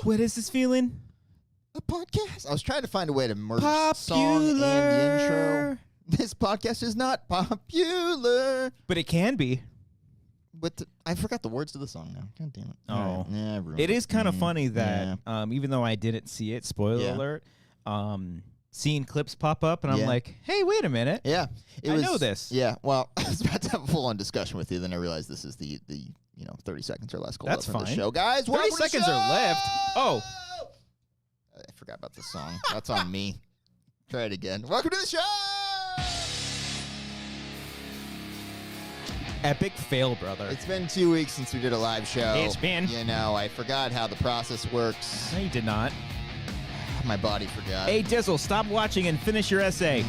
What is this feeling? A podcast? I was trying to find a way to merge song and the intro. This podcast is not popular. But it can be. But I forgot the words to the song now. God damn it. Oh. Yeah, it is kind of funny that even though I didn't see it, spoiler alert, seeing clips pop up and I'm like, hey, wait a minute. Yeah. I know this. Yeah. Well, I was about to have a full-on discussion with you, then I realized this is the 30 seconds or less. That's fine. The show. Guys, 30 seconds are left. Oh. I forgot about the song. That's on me. Try it again. Welcome to the show. Epic fail, brother. It's been 2 weeks since we did a live show. It's been. You know, I forgot how the process works. No, you did not. My body forgot. Hey, Dizzle, stop watching and finish your essay.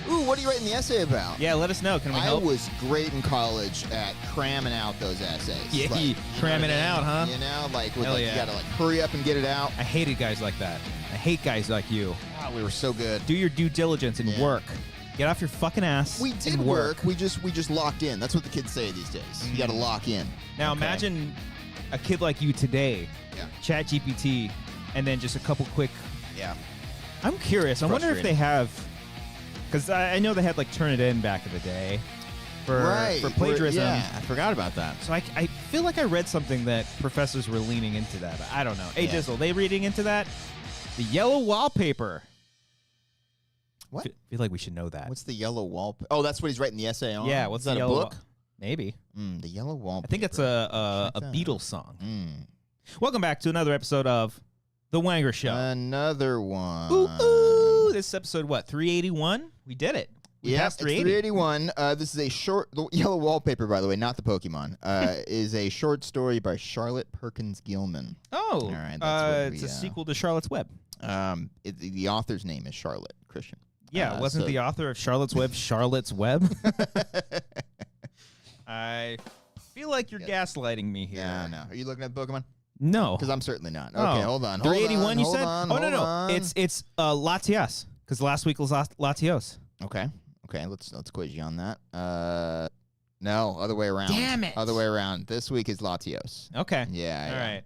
Ooh, what are you writing the essay about? Yeah, let us know. Can we help? I was great in college at cramming out those essays. Yeah, cramming it out, huh? You know, like, you yeah. gotta hurry up and get it out. I hated guys like that. I hate guys like you. Wow, we were so good. Do your due diligence and work. Get off your fucking ass. We did and work. We just locked in. That's what the kids say these days. You got to lock in. Now imagine a kid like you today. Yeah. Chat GPT, and then just a couple quick. Yeah. I'm curious. I wonder if they have, because I know they had like Turnitin back in the day for plagiarism. Yeah, I forgot about that. So I feel like I read something that professors were leaning into that. I don't know. Hey, Dizzle, they reading into that? The yellow wallpaper. What? Feel like we should know that. What's the yellow wallpaper? Oh, that's what he's writing the essay on? Yeah, what's that, the a book? Maybe. The yellow wallpaper. I think it's a Beatles song. Welcome back to another episode of The Wanger Show. Another one. Ooh. This is episode, what, 381? We did it. Yeah, it's 381. This is a short, the yellow wallpaper, by the way, not the Pokemon, is a short story by Charlotte Perkins Gilman. Oh, all right, that's it's a sequel to Charlotte's Web. The author's name is Charlotte Christian. Yeah, wasn't the author of Charlotte's Web Charlotte's Web? I feel like you're gaslighting me here. Yeah, no. Are you looking at Pokemon? No. Because I'm certainly not. Okay, hold on. 381 you said? On, oh, no. It's Latias, because last week was Latios. Okay. Let's quiz you on that. No, other way around. Damn it. Other way around. This week is Latios. Okay. Yeah. All right.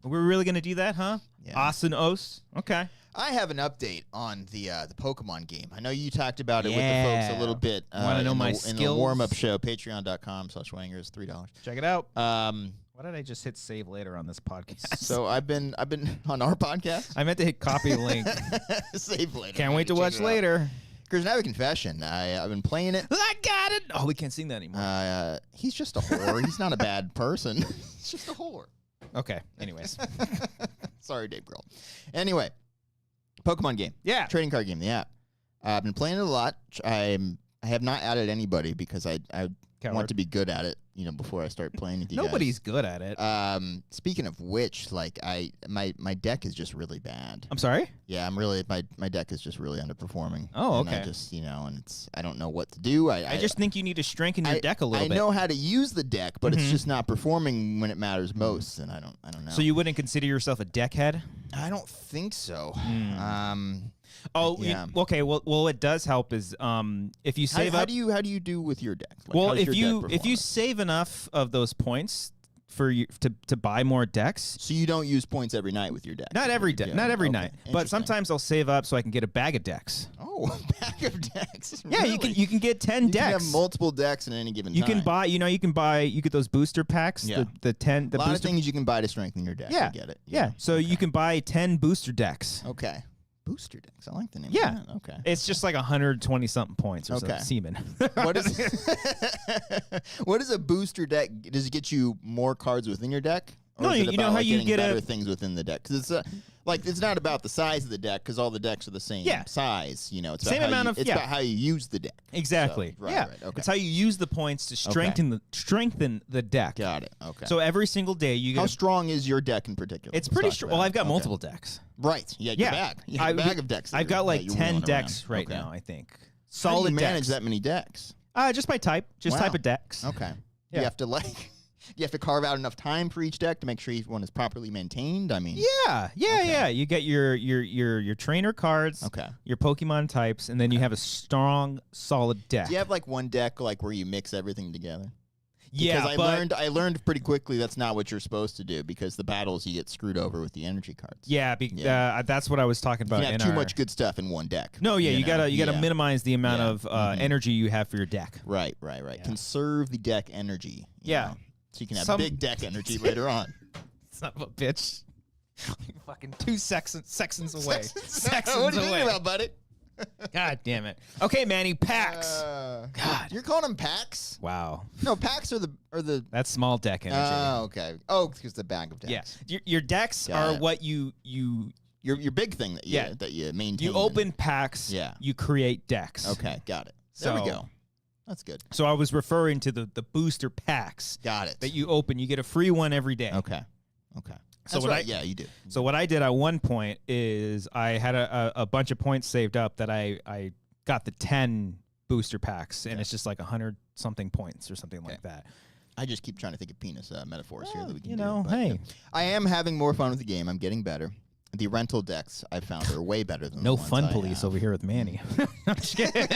We're really going to do that, huh? Yeah. Austin Os. Okay. I have an update on the Pokemon game. I know you talked about it with the folks a little bit. Want to know my skills? In the warm-up show, patreon.com/Wangers, $3. Check it out. Why did I just hit save later on this podcast? So I've been on our podcast. I meant to hit copy link. Save later. Can't wait to watch later. Because I have a confession. I've been playing it. I got it. Oh, we can't sing that anymore. He's just a whore. He's not a bad person. He's just a whore. Okay. Anyways. Sorry, Dave Grohl. Anyway, Pokemon game. Yeah. Trading card game, the app. I've been playing it a lot. I have not added anybody because I want to be good at it, before I start playing with you Nobody's good at it. Speaking of which, like my deck is just really bad. I'm sorry? Yeah, my deck is just really underperforming. Oh, okay. And I just, and I don't know what to do. I just think you need to strengthen your deck a little bit. I know how to use the deck, but it's just not performing when it matters most, and I don't know. So you wouldn't consider yourself a deck head? I don't think so. Oh, yeah. Okay. Well, it does help is if you save up. How do you do with your deck? Like, well, if you save enough of those points for you to buy more decks. So you don't use points every night with your deck. Not every night, but sometimes I'll save up so I can get a bag of decks. Oh, a bag of decks. Yeah, really? you can get 10 decks. You can have multiple decks at any given time. You get those booster packs. Yeah. The 10. A lot of things you can buy to strengthen your deck. Yeah, I get it. Yeah. So you can buy 10 booster decks. Okay. Booster decks. I like the name. Yeah. Of that. Okay. It's just like 120 something points or something. Semen. What is a booster deck? Does it get you more cards within your deck? Or No, is it you know about, how like, you getting get better things within the deck? Because it's not about the size of the deck because all the decks are the same size. It's Same amount of. It's about how you use the deck. Exactly. So, Right. Okay. It's how you use the points to strengthen the deck. Got it. Okay. So every single day you get. How strong is your deck in particular? It's pretty strong. Well, I've got multiple decks. Right. Your bag. You have a bag of decks. I've got like 10 decks right now, I think. Solid How do you manage decks. that many decks? Just by type. Just type of decks. Okay. Yeah. You have to carve out enough time for each deck to make sure each one is properly maintained. I mean, yeah. You get your trainer cards, your Pokemon types, and then you have a strong, solid deck. Do you have like one deck like where you mix everything together? Because I learned pretty quickly that's not what you're supposed to do, because the battles you get screwed over with the energy cards. Yeah, that's what I was talking about. You have too much good stuff in one deck. No, yeah, you gotta minimize the amount of energy you have for your deck. Right. Yeah. Conserve the deck energy. You know, so you can have big deck energy later on. Son of a bitch. Fucking 2 seconds away. What are you thinking about, buddy? God damn it. Okay, Manny, packs. God. You're calling them packs? Wow. No, packs are the That's small deck energy. Oh, okay. Oh, because the bag of decks. Yeah. Your decks are what you your big thing that you maintain. You open packs, you create decks. Okay, got it. There we go. That's good. So I was referring to the booster packs. Got it. That you open. You get a free one every day. Okay. So yeah, you do. So what I did at one point is I had a bunch of points saved up that I got the 10 booster packs, and it's just like 100-something points or something like that. I just keep trying to think of penis metaphors here that we can you do. know, hey. I am having more fun with the game. I'm getting better. The rental decks I found are way better than no the ones fun I police have. over here with Manny. I'm just kidding.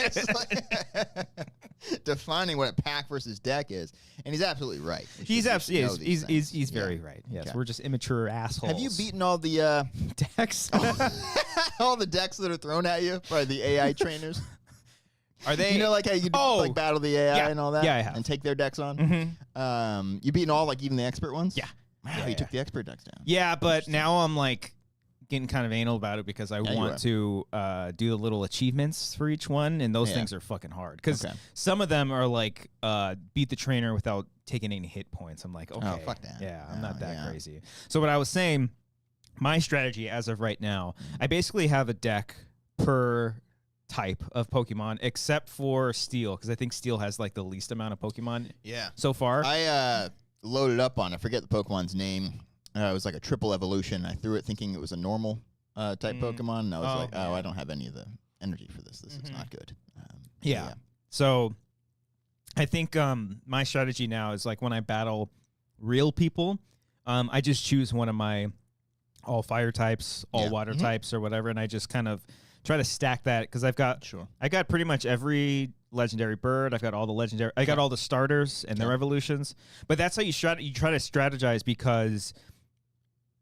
Defining what a pack versus deck is, and he's absolutely right. He's very right. Yes, we're just immature assholes. Have you beaten all the decks? All the decks that are thrown at you by the AI trainers? Are they? You know, like how you like battle the AI and all that? Yeah, I have. And take their decks on? You beaten all, like even the expert ones? Yeah. Wow, you took the expert decks down. Yeah, but now I'm like getting kind of anal about it because I want to do the little achievements for each one, and those things are fucking hard. Because some of them are like beat the trainer without taking any hit points. I'm like, okay. Oh, fuck that. Yeah, I'm not that crazy. So what I was saying, my strategy as of right now, I basically have a deck per type of Pokemon, except for Steel, because I think Steel has like the least amount of Pokemon so far. I loaded up on, I forget the Pokemon's name. It was like a triple evolution. I threw it thinking it was a normal type Pokemon, and I was like, I don't have any of the energy for this. This is not good. Yeah. So I think my strategy now is like when I battle real people, I just choose one of my all fire types, all water types, or whatever, and I just kind of try to stack that because I got pretty much every legendary bird. I've got all the legendary. I got all the starters and their evolutions. But that's how you try to strategize, because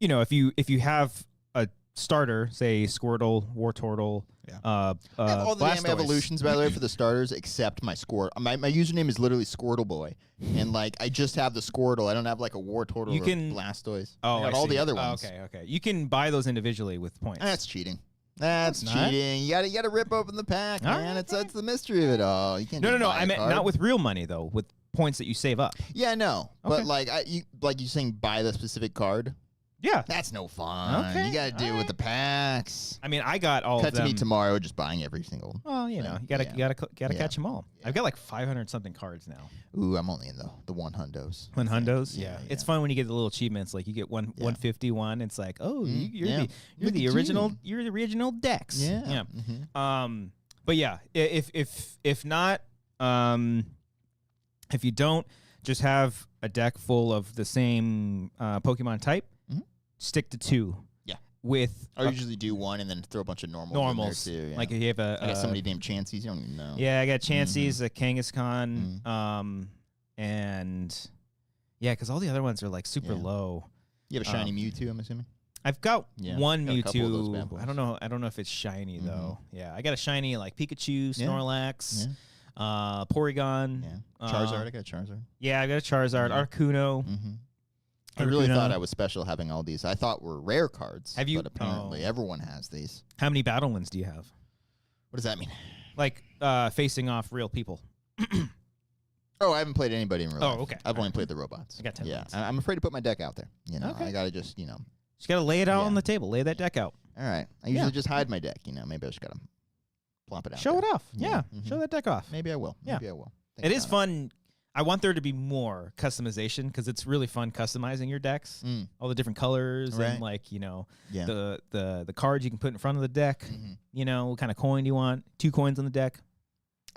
you know, if you have a starter, say Squirtle, Wartortle, I have all the damn evolutions, by the way, for the starters, except my Squirtle. My username is literally Squirtle Boy, and like I just have the Squirtle. I don't have like a Wartortle or Blastoise. I got all the other ones. Okay. You can buy those individually with points. That's cheating. That's cheating. You gotta rip open the pack, man. It's that's the mystery of it all. You can't. No. I meant not with real money though. With points that you save up. Yeah, no. But like you saying buy the specific card. Yeah, that's no fun. Okay. You got to do it with the packs. I mean, I got all of them. Cut to me tomorrow, just buying every single. Well, you know, you gotta catch them all. I've got like 500 something cards now. Ooh, I'm only in the 100s. 100s, yeah. It's fun when you get the little achievements. Like you get 151. It's like, oh, you're the original Dex. Yeah. But yeah, if not, if you don't just have a deck full of the same Pokemon type. Stick to 2. Yeah. With I usually do 1 and then throw a bunch of normals in there too. Yeah. Like if you have I got somebody named Chanseys, you don't even know. Yeah, I got Chanseys, a Kangaskhan, and yeah, because all the other ones are like super low. You have a shiny Mewtwo, I'm assuming. I've got one Mewtwo. I don't know if it's shiny though. Yeah, I got a shiny like Pikachu, Snorlax, Porygon, Charizard. I got a Charizard. Yeah, I got a Charizard, Arcuno. I really thought I was special having all these. I thought were rare cards. Have you? But apparently everyone has these. How many battle wins do you have? What does that mean? Like facing off real people. Oh, I haven't played anybody in real life. Oh, okay. I've only played the robots. I got 10 wins. I'm afraid to put my deck out there. You know, I gotta just Just gotta lay it out on the table. Lay that deck out. All right. I usually just hide my deck. You know, maybe I just gotta plop it out. Show it off. Yeah. Show that deck off. Maybe I will. Maybe I will. It is fun. I want there to be more customization because it's really fun customizing your decks, all the different colors and like the cards you can put in front of the deck. You know, what kind of coin do you want? 2 coins on the deck.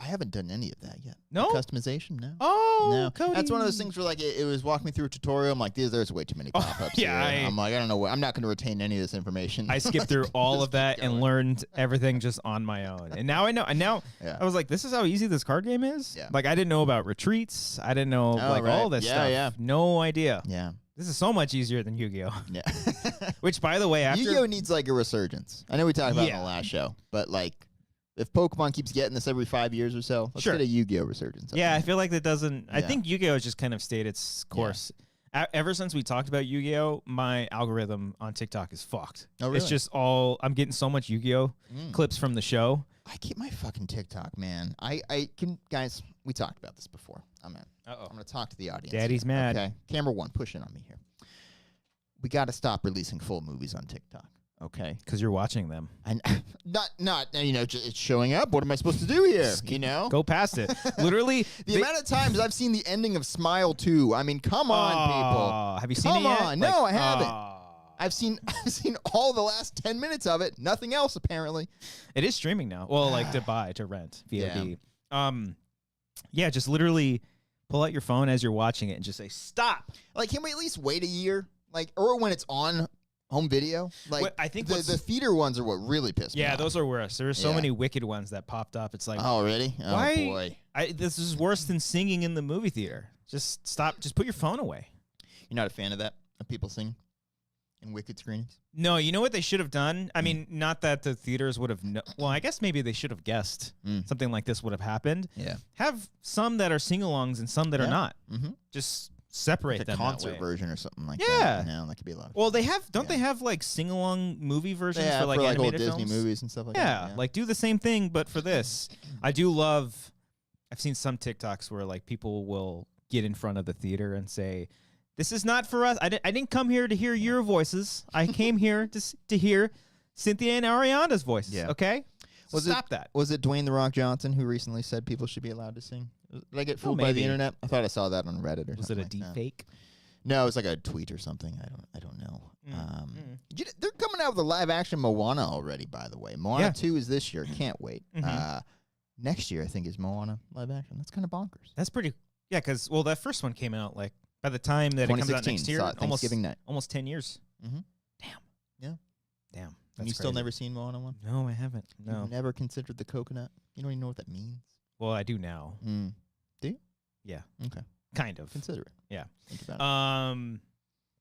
I haven't done any of that yet. No customization. No. Oh, no. Cody. That's one of those things where like it was walking me through a tutorial. I'm like, there's way too many pop-ups. Yeah, I'm like, I don't know what. I'm not going to retain any of this information. I skipped through all of that and learned everything just on my own. And now I know. And now I was like, this is how easy this card game is. Yeah. Like I didn't know about retreats. I didn't know all this stuff. Yeah. No idea. Yeah. This is so much easier than Yu-Gi-Oh. Yeah. Which, by the way, after Yu-Gi-Oh needs like a resurgence. I know we talked about it in the last show, but like. If Pokemon keeps getting this every 5 years or so, let's get a Yu-Gi-Oh resurgence. Yeah, I feel like that doesn't. I think Yu-Gi-Oh has just kind of stayed its course. Ever since we talked about Yu-Gi-Oh, my algorithm on TikTok is fucked. Oh, really? It's just all I'm getting so much Yu-Gi-Oh clips from the show. I keep my fucking TikTok, man. I can, guys. We talked about this before. I'm gonna talk to the audience. Daddy's mad. Okay, camera one, push in on me here. We got to stop releasing full movies on TikTok. Okay, because you're watching them, and not it's showing up. What am I supposed to do here? Just go past it. Literally, the amount of times I've seen the ending of Smile 2. I mean, come on, people. Have you seen it yet? Come on, no, I haven't. I've seen all the last 10 minutes of it. Nothing else apparently. It is streaming now. Well, like to rent VOD. Yeah, just literally pull out your phone as you're watching it and just say stop. Like, can we at least wait a year? Like, or when it's on home video? Like, I think the theater ones are what really pissed me off. Yeah, those are worse. There are so many wicked ones that popped up. It's like, oh, really? Oh, why? Boy. This is worse than singing in the movie theater. Just stop. Just put your phone away. You're not a fan of that? Of people singing in wicked screenings? No, you know what they should have done? I mean, not that the theaters would have... well, I guess maybe they should have guessed something like this would have happened. Yeah. Have some that are sing-alongs and some that are not. Just separate like them a concert that way. version or something like that. Yeah, that could be a lot of fun. Well, they have... Don't they have, like, sing-along movie versions for, like, animated old films? Disney movies and stuff like that? Yeah, like, do the same thing, but for this. I do love... I've seen some TikToks where, like, people will get in front of the theater and say... This is not for us. I didn't come here to hear your voices. I came here to hear Cynthia and Ariana's voices. Yeah. Okay? Stop that. Was it Dwayne "The Rock" Johnson who recently said people should be allowed to sing? Did I get fooled by the internet? I thought I saw that on Reddit or something. Was it a deep fake? No, it was like a tweet or something. I don't know. They're coming out with a live-action Moana already, by the way. Moana 2 is this year. Can't wait. Next year, I think, is Moana live-action. That's kind of bonkers. That's pretty... Yeah, because, well, that first one came out, like, by the time that it comes out next year, almost 10 years. Damn. Yeah. Damn. And you still never seen Moana 1? No, I haven't. No. You've never considered the coconut? You don't even know what that means? Well, I do now. Do you? Yeah. Okay. Kind of. Consider it. Yeah. Think about it.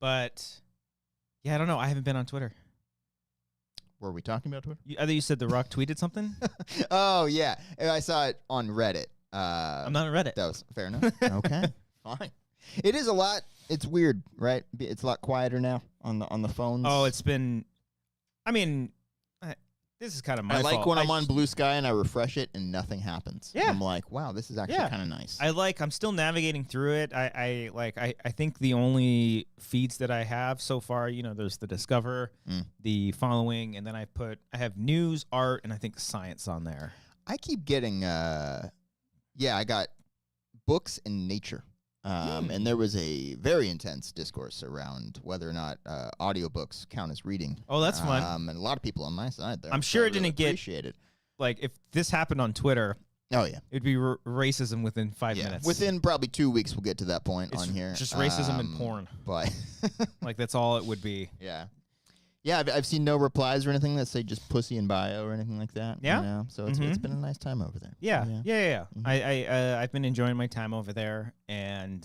But, yeah, I don't know. I haven't been on Twitter. Were we talking about Twitter? I thought you said The Rock tweeted something. Oh, yeah. I saw it on Reddit. I'm not on Reddit. That was fair enough. Okay. Fine. It is a lot. It's weird, right? It's a lot quieter now on the phones. Oh, it's been. I mean, this is kind of my fault. I like when I'm on Blue Sky and I refresh it and nothing happens. Yeah. I'm like, wow, this is actually kind of nice. I'm still navigating through it. I think the only feeds that I have so far, you know, there's the Discover, the Following, and then I have news, art, and I think science on there. I keep getting, I got books and nature. And there was a very intense discourse around whether or not audiobooks count as reading. Oh, that's fun. And a lot of people on my side there. I'm sure it didn't appreciate it. Like, if this happened on Twitter, oh, yeah. It'd be racism within 5 minutes. Within probably 2 weeks, we'll get to that point on here. Just racism and porn. But like, that's all it would be. Yeah. Yeah, I've seen no replies or anything that say just pussy in bio or anything like that. Yeah. You know? So it's been a nice time over there. Yeah. I've been enjoying my time over there, and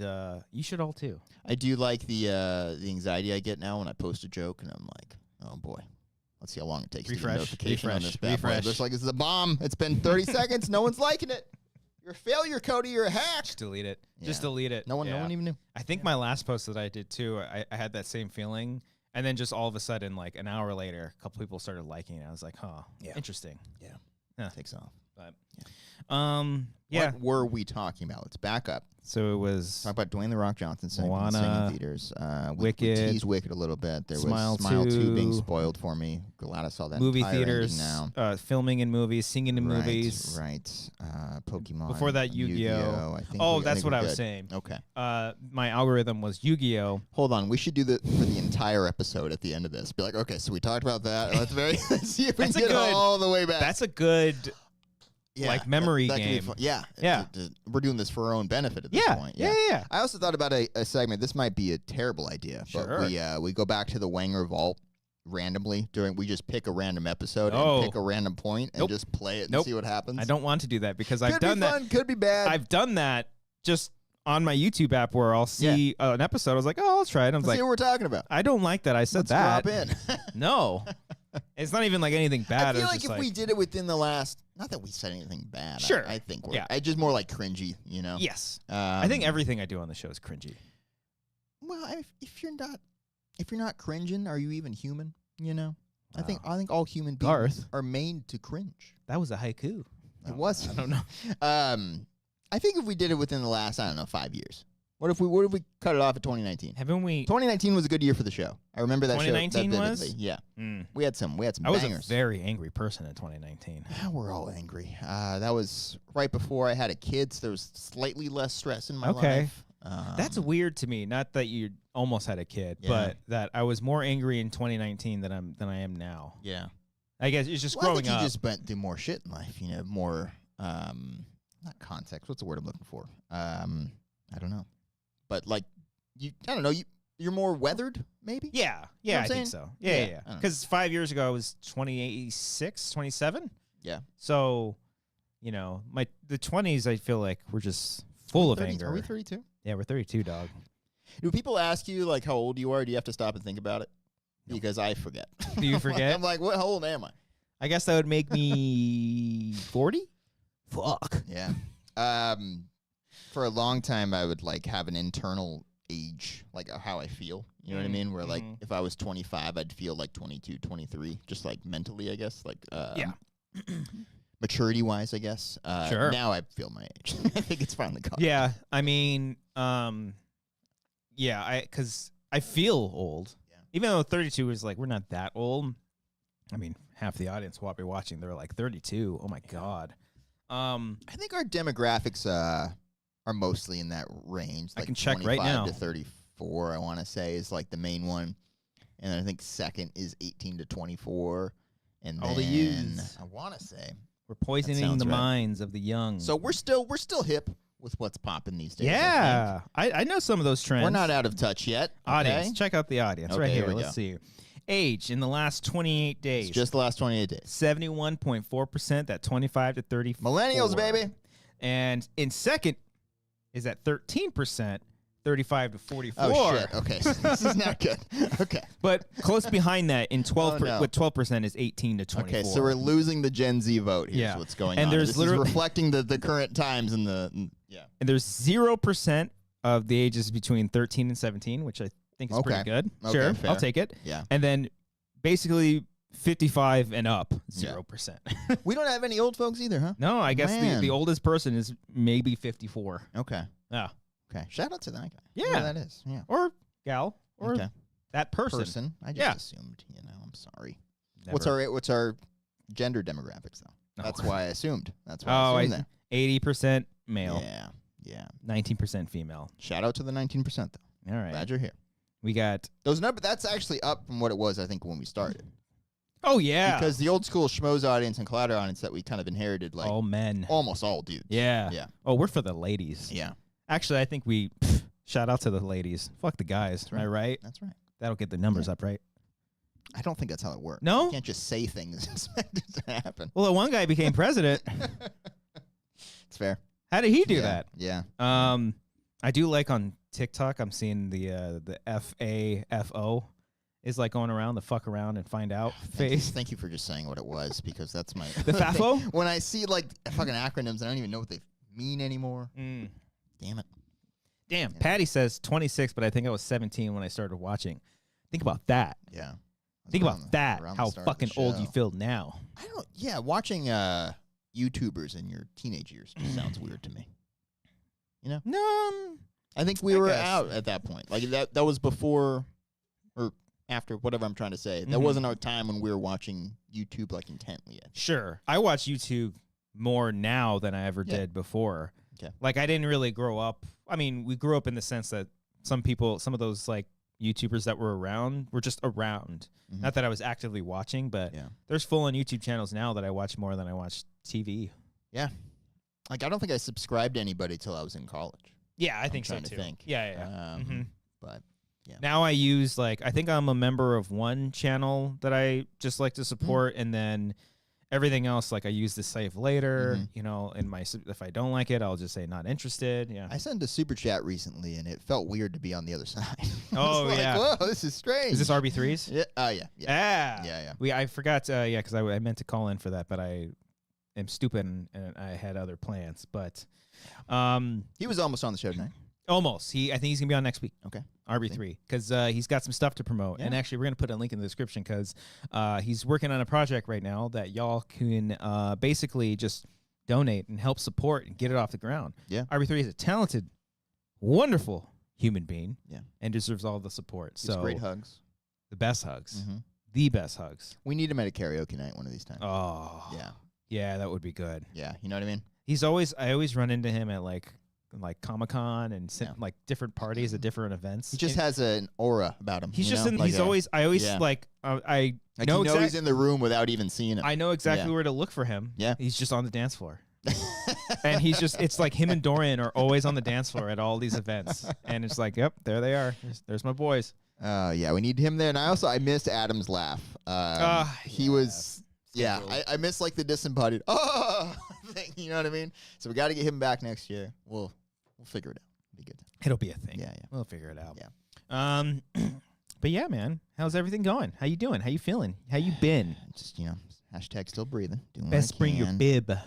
you should all too. I do like the anxiety I get now when I post a joke, and I'm like, oh boy, let's see how long it takes to get a notification on this bad boy. It's like it's a bomb. It's been 30 seconds. No one's liking it. You're a failure, Cody. You're a hack. Just delete it. Yeah. Just delete it. No one even knew. I think my last post that I did too, I had that same feeling. And then just all of a sudden, like an hour later, a couple people started liking it. I was like, huh, interesting. Yeah. Takes off. But, What were we talking about? Let's back up. So it was... Talk about Dwayne "The Rock" Johnson singing theaters. Wicked. We teased Wicked a little bit. There Smile was Smile 2 being spoiled for me. Glad I saw that movie entire theaters, now. Filming in movies, singing in movies. Right. Pokemon. Before that, Yu-Gi-Oh. That's what I was saying. Okay. My algorithm was Yu-Gi-Oh. Hold on. We should do that for the entire episode at the end of this. Be like, okay, so we talked about that. Let's see if we can get all the way back. That's a good... like memory game. Yeah. We're doing this for our own benefit at this point. Yeah. I also thought about a segment. This might be a terrible idea, but we go back to the Wanger vault randomly we just pick a random episode and pick a random point and just play it and see what happens. I don't want to do that because I've done that. Fun, could be bad. I've done that just on my YouTube app where I'll see an episode. I was like, oh, I'll try it. See what we're talking about. I don't like that I said Let's drop in. No. It's not even like anything bad. I feel like if we did it within the last, not that we said anything bad. Sure. I think we're just more like cringy, you know? Yes. I think everything I do on the show is cringy. Well, if you're not cringing, are you even human? You know? I think all human beings are made to cringe. That was a haiku. It was. I don't know. I think if we did it within the last, 5 years. What if we cut it off at 2019? Haven't we? 2019 was a good year for the show. I remember that 2019 show. 2019 was? Yeah. We had some I bangers. was a very angry person in 2019. We're all angry. That was right before I had a kid, so there was slightly less stress in my life. That's weird to me. Not that you almost had a kid, but that I was more angry in 2019 than I am now. Yeah. I guess it's just growing up. You just went through more shit in life, you know, more not context. What's the word I'm looking for? I don't know. But like I don't know, you're more weathered, maybe? Yeah. Yeah, I think so. Yeah. Because 5 years ago I was 26, 27. Yeah. So, you know, the 20s I feel like we're just full of anger. Are we 32? Yeah, we're 32, dog. Do people ask you like how old you are? Do you have to stop and think about it? Because I forget. Do you forget? I'm like, how old am I? I guess that would make me 40? Fuck. Yeah. For a long time, I would like have an internal age, like how I feel. You know what I mean? Where like if I was 25, I'd feel like 22, 23, just like mentally, I guess. Like maturity wise, I guess. Sure. Now I feel my age. I think it's finally caught. Yeah. I mean, because I feel old. Yeah. Even though 32 is like, we're not that old. I mean, half the audience will be watching. They're like 32. Oh my God. I think our demographics are mostly in that range. Like I can check right now. 25 to 34, I want to say, is like the main one. And then I think second is 18 to 24. And all then the youths. I want to say we're poisoning the minds of the young. So we're still hip with what's popping these days. Yeah. I know some of those trends. We're not out of touch yet. Audience. Check out the audience right here. Let's see. Age in the last 28 days. It's just the last 28 days. 71.4%, that 25 to 34. Millennials, baby. And in second is at 13%, 35 to 44. Oh, shit. Okay. This is not good. Okay. But close behind that with 12% is 18 to 24. Okay, so we're losing the Gen Z vote here. Is what's going on. There's this is reflecting the current times and And there's 0% of the ages between 13 and 17, which I think is pretty good. Sure, fair. I'll take it. Yeah. And then basically 55 and up, 0%. We don't have any old folks either, huh? No, I guess the oldest person is maybe 54. Okay. Yeah. Okay. Shout out to that guy. Yeah. Whoever that is. Yeah. Or gal. Or that person. I just assumed, I'm sorry. Never. What's our gender demographics though? No. That's why I assumed. That's why I assumed that. 80% male. Yeah. 19% female. Shout out to the 19% though. All right. Glad you're here. We got those numbers. That's actually up from what it was, I think, when we started. Oh yeah. Because the old school schmoes audience and collider audience that we kind of inherited, like all men, almost all dudes. Yeah. Oh, we're for the ladies. Yeah. Actually, I think we shout out to the ladies. Fuck the guys. That's right. Am I right? That's right. That'll get the numbers up, right? I don't think that's how it works. No? You can't just say things and expect it to happen. Well, one guy became president. It's fair. How did he do that? Yeah. I do like on TikTok, I'm seeing the FAFO is like going around the fuck around and find out face. Thank you for just saying what it was, because that's my the FAFO. When I see like fucking acronyms, I don't even know what they mean anymore. Damn it. Damn. Yeah. Patty says 26, but I think I was 17 when I started watching. Think about that. Yeah. Think about that. How fucking old you feel now. I don't. Yeah, watching YouTubers in your teenage years just sounds weird to me. You know? No. I think we were out at that point. Like that was before or after, whatever I'm trying to say. That wasn't our time when we were watching YouTube like intently yet. Sure. I watch YouTube more now than I ever did before. Okay. Like I didn't really grow up. I mean, we grew up in the sense that some of those like YouTubers that were around were just around. Not that I was actively watching, but there's full-on YouTube channels now that I watch more than I watch TV. Yeah. Like, I don't think I subscribed to anybody till I was in college. Yeah, I think so, too. Yeah. But, yeah. Now I use, like, I think I'm a member of one channel that I just like to support, and then everything else, like, I use the save later, you know, if I don't like it, I'll just say not interested. Yeah. I sent a super chat recently, and it felt weird to be on the other side. Oh, yeah. Like, whoa, this is strange. Is this RB3s? Yeah. Yeah. I forgot, because I meant to call in for that, but I am stupid and I had other plans. But he was almost on the show tonight. Almost. I think he's going to be on next week. Okay. RB3, because he's got some stuff to promote. Yeah. And actually, we're going to put a link in the description because he's working on a project right now that y'all can basically just donate and help support and get it off the ground. Yeah. RB3 is a talented, wonderful human being and deserves all the support. It's great hugs. The best hugs. The best hugs. We need him at a karaoke night one of these times. Oh. Yeah. Yeah, that would be good. Yeah, you know what I mean? I always run into him at like Comic-Con and like different parties at different events. He just has an aura about him. He's just I always like I know he's in the room without even seeing him. I know exactly where to look for him. Yeah. He's just on the dance floor. And it's like him and Dorian are always on the dance floor at all these events. And it's like, yep, there they are. There's my boys. Yeah, we need him there. And I miss Adam's laugh. He was I miss like the disembodied thing, you know what I mean? So we got to get him back next year. We'll figure it out. It'll be good. It'll be a thing. Yeah. We'll figure it out. Yeah. But yeah, man, how's everything going? How you doing? How you feeling? How you been? Just, hashtag still breathing. Doing Best bring your bib.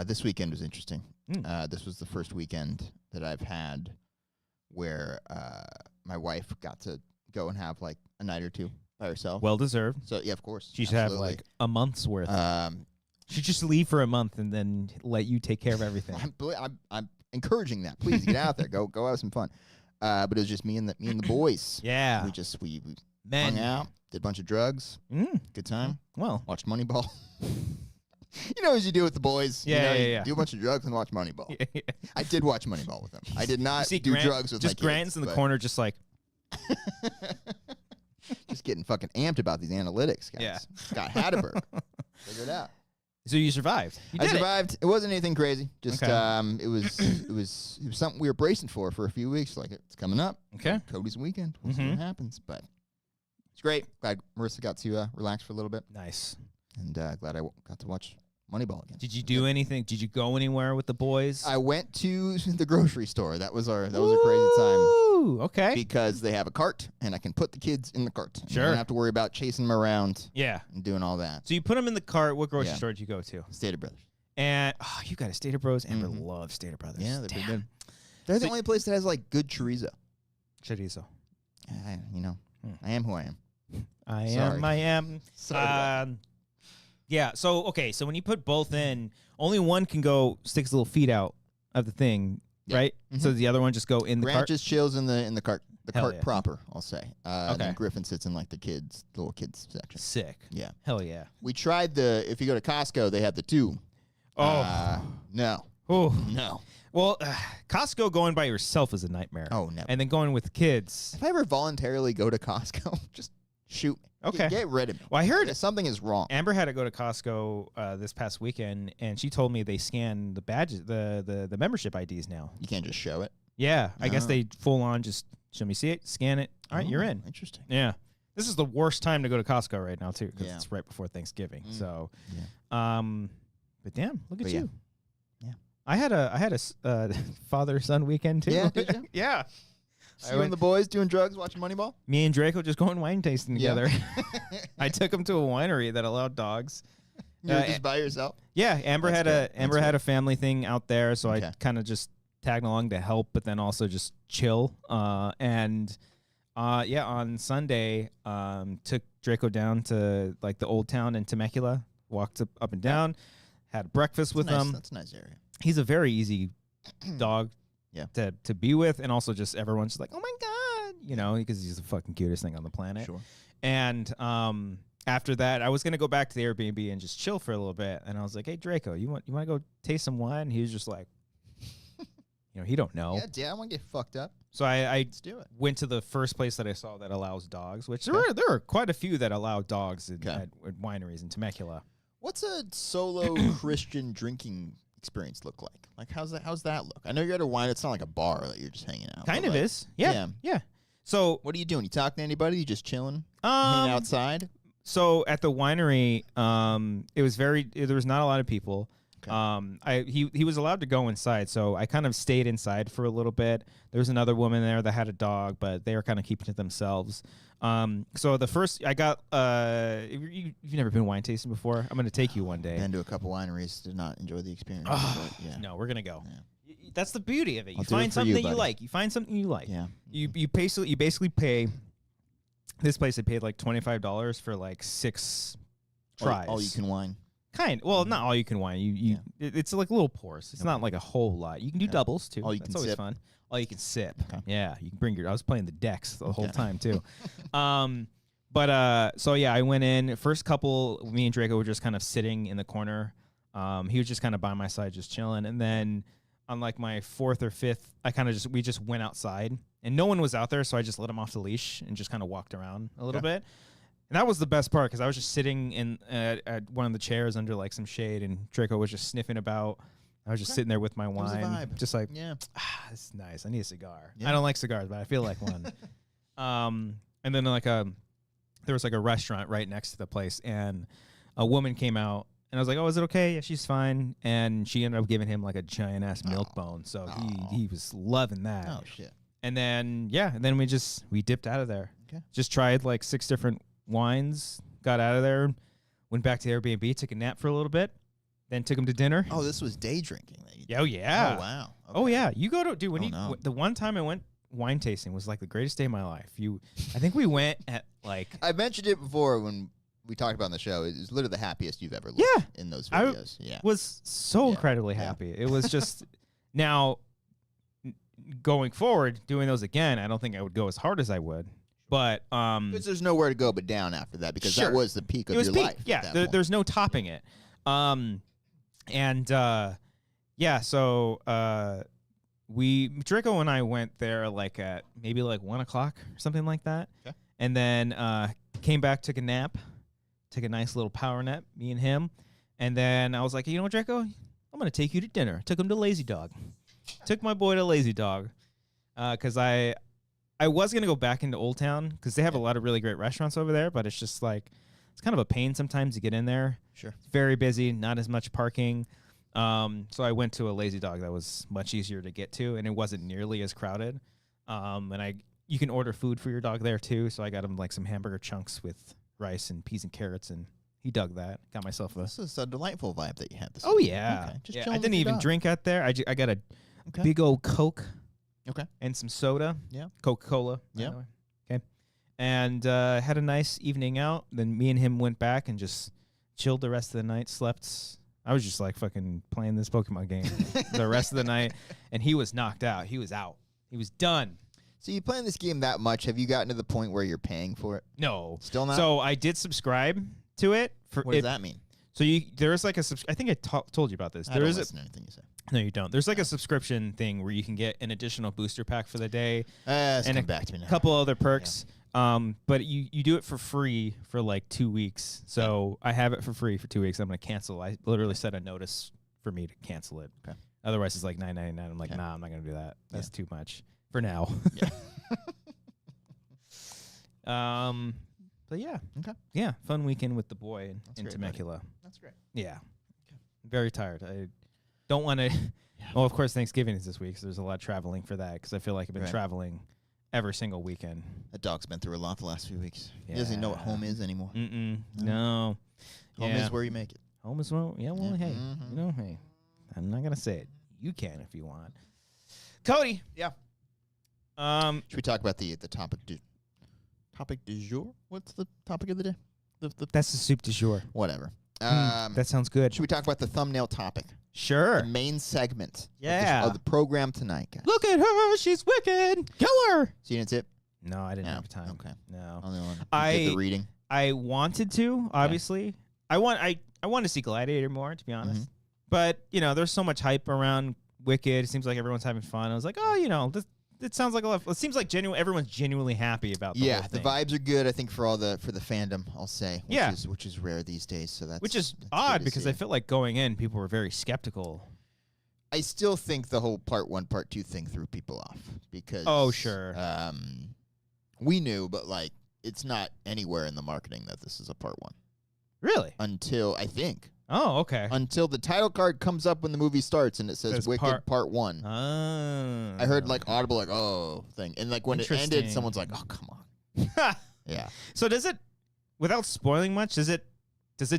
This weekend was interesting. This was the first weekend that I've had where my wife got to go and have like a night or two by herself. Well deserved. So yeah, of course. She should have like a month's worth. She'd just leave for a month and then let you take care of everything. I'm encouraging that. Please get out there. Go have some fun. But it was just me and the boys. Yeah. We hung out, did a bunch of drugs. Good time. Well, watched Moneyball. You know, as you do with the boys. Yeah. Do a bunch of drugs and watch Moneyball. Yeah. I did watch Moneyball with them. I did not do drugs with just my Grant's kids, in the corner, just like. Just getting fucking amped about these analytics, guys. Yeah. Scott Hatterberg. Figure it out. So you survived. I survived. It wasn't anything crazy. Just it was something we were bracing for a few weeks. Like, it's coming up. Okay. Cody's weekend. We'll see what happens. But it's great. Glad Marissa got to relax for a little bit. Nice. And glad I got to watch Moneyball again. Did you do anything? Did you go anywhere with the boys? I went to the grocery store. That was a crazy time. Okay. Because they have a cart, and I can put the kids in the cart. Sure. I don't have to worry about chasing them around. Yeah. And doing all that. So you put them in the cart. What grocery store did you go to? Stater Brothers. And you got a Stater Bros. Amber loves Stater Brothers. Yeah, they're pretty good. They're the only place that has like good chorizo. Chorizo. I am who I am. I am. Sorry. Yeah. So so when you put both in, only one can go stick his little feet out of the thing, right? So the other one just go in the cart. Grant just chills in the cart. The Hell cart yeah. proper, I'll say. And then Griffin sits in like the little kids section. Sick. Yeah. Hell yeah. We tried if you go to Costco, they have the two. No. Oh. No. Well, Costco going by yourself is a nightmare. Oh, never. And then going with kids. If I ever voluntarily go to Costco, just shoot me. Okay. Get rid of me. Well, I heard something is wrong. Amber had to go to Costco this past weekend, and she told me they scan the badges, the membership IDs now. You can't just show it? Yeah. I guess they full on just show me, see it, scan it. All right, you're in. Interesting. Yeah. This is the worst time to go to Costco right now, too, because it's right before Thanksgiving. So, but damn, look at you. Yeah. I had a father-son weekend, too. Yeah, did you? Yeah. You and the boys doing drugs, watching Moneyball? Me and Draco just going wine tasting together. I took him to a winery that allowed dogs. You were just by yourself? Yeah, Amber had a family thing out there, so I kind of just tagged along to help, but then also just chill. On Sunday, took Draco down to like the old town in Temecula, walked up and down, had breakfast with him. That's a nice area. He's a very easy dog. Yeah. To be with, and also just everyone's just like, oh my god, because he's the fucking cutest thing on the planet. Sure. And after that, I was gonna go back to the Airbnb and just chill for a little bit. And I was like, hey Draco, you want to go taste some wine? He was just like, he don't know. Yeah, I want to get fucked up. So I Let's do it. went to the first place that I saw that allows dogs, which there are quite a few that allow dogs at wineries in Temecula. What's a solo Christian drinking experience look like? Like, how's that look? I know you're at a wine. It's not like a bar that you're just hanging out. Kind of is. Yeah. So what are you doing? You talking to anybody? You just chilling? Hanging outside? So at the winery, there was not a lot of people. Okay. He was allowed to go inside, so I kind of stayed inside for a little bit. There was another woman there that had a dog, but they were kind of keeping to themselves. So the first I got, you've never been wine tasting before? I'm going to take you one day. Been to a couple wineries, did not enjoy the experience. No, we're going to go. Yeah. That's the beauty of it. You find something that you like. You find something you like. Yeah. You basically pay. This place, I paid like $25 for like 6 tries. All you can wine. Well, not all you can wine. It's like little pours. It's not like a whole lot. You can do doubles too. That's always fun. All you can sip. Okay. Yeah, you can bring I was playing the decks the whole time too. So yeah, I went in. First couple, me and Draco were just kind of sitting in the corner. He was just kind of by my side, just chilling. And then on like my 4th or 5th, we just went outside, and no one was out there, so I just let him off the leash and just kind of walked around a little bit. And that was the best part because I was just sitting in at one of the chairs under like some shade, and Draco was just sniffing about. I was just sitting there with my wine, just like, this is nice. I need a cigar. I don't like cigars, but I feel like one. And then like there was like a restaurant right next to the place, and a woman came out, and I was like, "Oh, is it okay?" Yeah, she's fine. And she ended up giving him like a giant ass milk bone, so he was loving that. Oh shit! And then we dipped out of there. Okay. Just tried like 6 different wines, got out of there, went back to Airbnb, took a nap for a little bit, then took him to dinner. Oh, this was day drinking. Oh yeah. Oh wow. Okay. Oh yeah. You go to the one time I went wine tasting was like the greatest day of my life. I think we went at like I mentioned it before when we talked about it on the show. It was literally the happiest you've ever looked in those videos. I was so incredibly happy. It was just now going forward, doing those again, I don't think I would go as hard as I would. But because there's nowhere to go but down after that, because that was the peak of your life. Yeah, there's no topping it. So Draco and I went there like at maybe like 1 o'clock or something like that. Okay. And then came back, took a nap, took a nice little power nap, me and him. And then I was like, you know what, Draco? I'm going to take you to dinner. Took him to Lazy Dog. Took my boy to Lazy Dog. Because I was going to go back into Old Town because they have a lot of really great restaurants over there, but it's just like, it's kind of a pain sometimes to get in there. Sure. It's very busy, not as much parking. So I went to a Lazy Dog that was much easier to get to, and it wasn't nearly as crowded. And you can order food for your dog there too. So I got him like some hamburger chunks with rice and peas and carrots, and he dug that. Got myself This is a delightful vibe that you had this week. Yeah. Okay. Just I didn't even drink out there. I got a big old Coke. Okay. And some soda. Yeah. Coca-Cola. Yeah. Okay. And had a nice evening out. Then me and him went back and just chilled the rest of the night, slept. I was just like fucking playing this Pokemon game the rest of the night. And he was knocked out. He was out. He was done. So you playing this game that much? Have you gotten to the point where you're paying for it? No. Still not? So I did subscribe to it. What does that mean? So there's like I think I told you about this. I don't listen to anything you say. No, you don't. There's like a subscription thing where you can get an additional booster pack for the day and back to me now. Couple other perks. Yeah. But you do it for free for like 2 weeks. So I have it for free for 2 weeks. I'm going to cancel. I literally set a notice for me to cancel it. Okay. Otherwise, it's like $9.99. I'm like, nah, I'm not going to do that. That's too much for now. Yeah. But yeah. Okay. Yeah. Fun weekend with the boy in Temecula. Buddy. That's great. Yeah. Okay. Very tired. I don't want to. Well, of course, Thanksgiving is this week, so there's a lot of traveling for that because I feel like I've been traveling every single weekend. That dog's been through a lot the last few weeks. Yeah. He doesn't even know what home is anymore. No. Home is where you make it. Home is well. Yeah. Well, hey, hey, I'm not gonna say it. You can if you want. Cody. Yeah. Should we talk about the topic du jour? What's the topic of the day? That's the soup du jour. Whatever. That sounds good. Should we talk about the thumbnail topic? Sure. The main segment of the program tonight, guys. Look at her. She's wicked. Kill her. So you didn't see it? No, I didn't have time. Okay. No. Only one. Did the reading. I wanted to, obviously. Yeah. I want to see Gladiator more, to be honest. Mm-hmm. But, there's so much hype around Wicked. It seems like everyone's having fun. I was like, it sounds like a lot. It seems like everyone's genuinely happy about the whole thing. The vibes are good. I think for the fandom, I'll say. Which is rare these days. So which is odd because I feel like going in, people were very skeptical. I still think the whole part 1, part 2 thing threw people off because we knew, but like it's not anywhere in the marketing that this is a part 1. Really? Until I think. Oh, okay. Until the title card comes up when the movie starts and it says Wicked Part 1. I heard like audible like thing, and like when it ended, someone's like, "Oh, come on." Yeah. So does it, without spoiling much, does it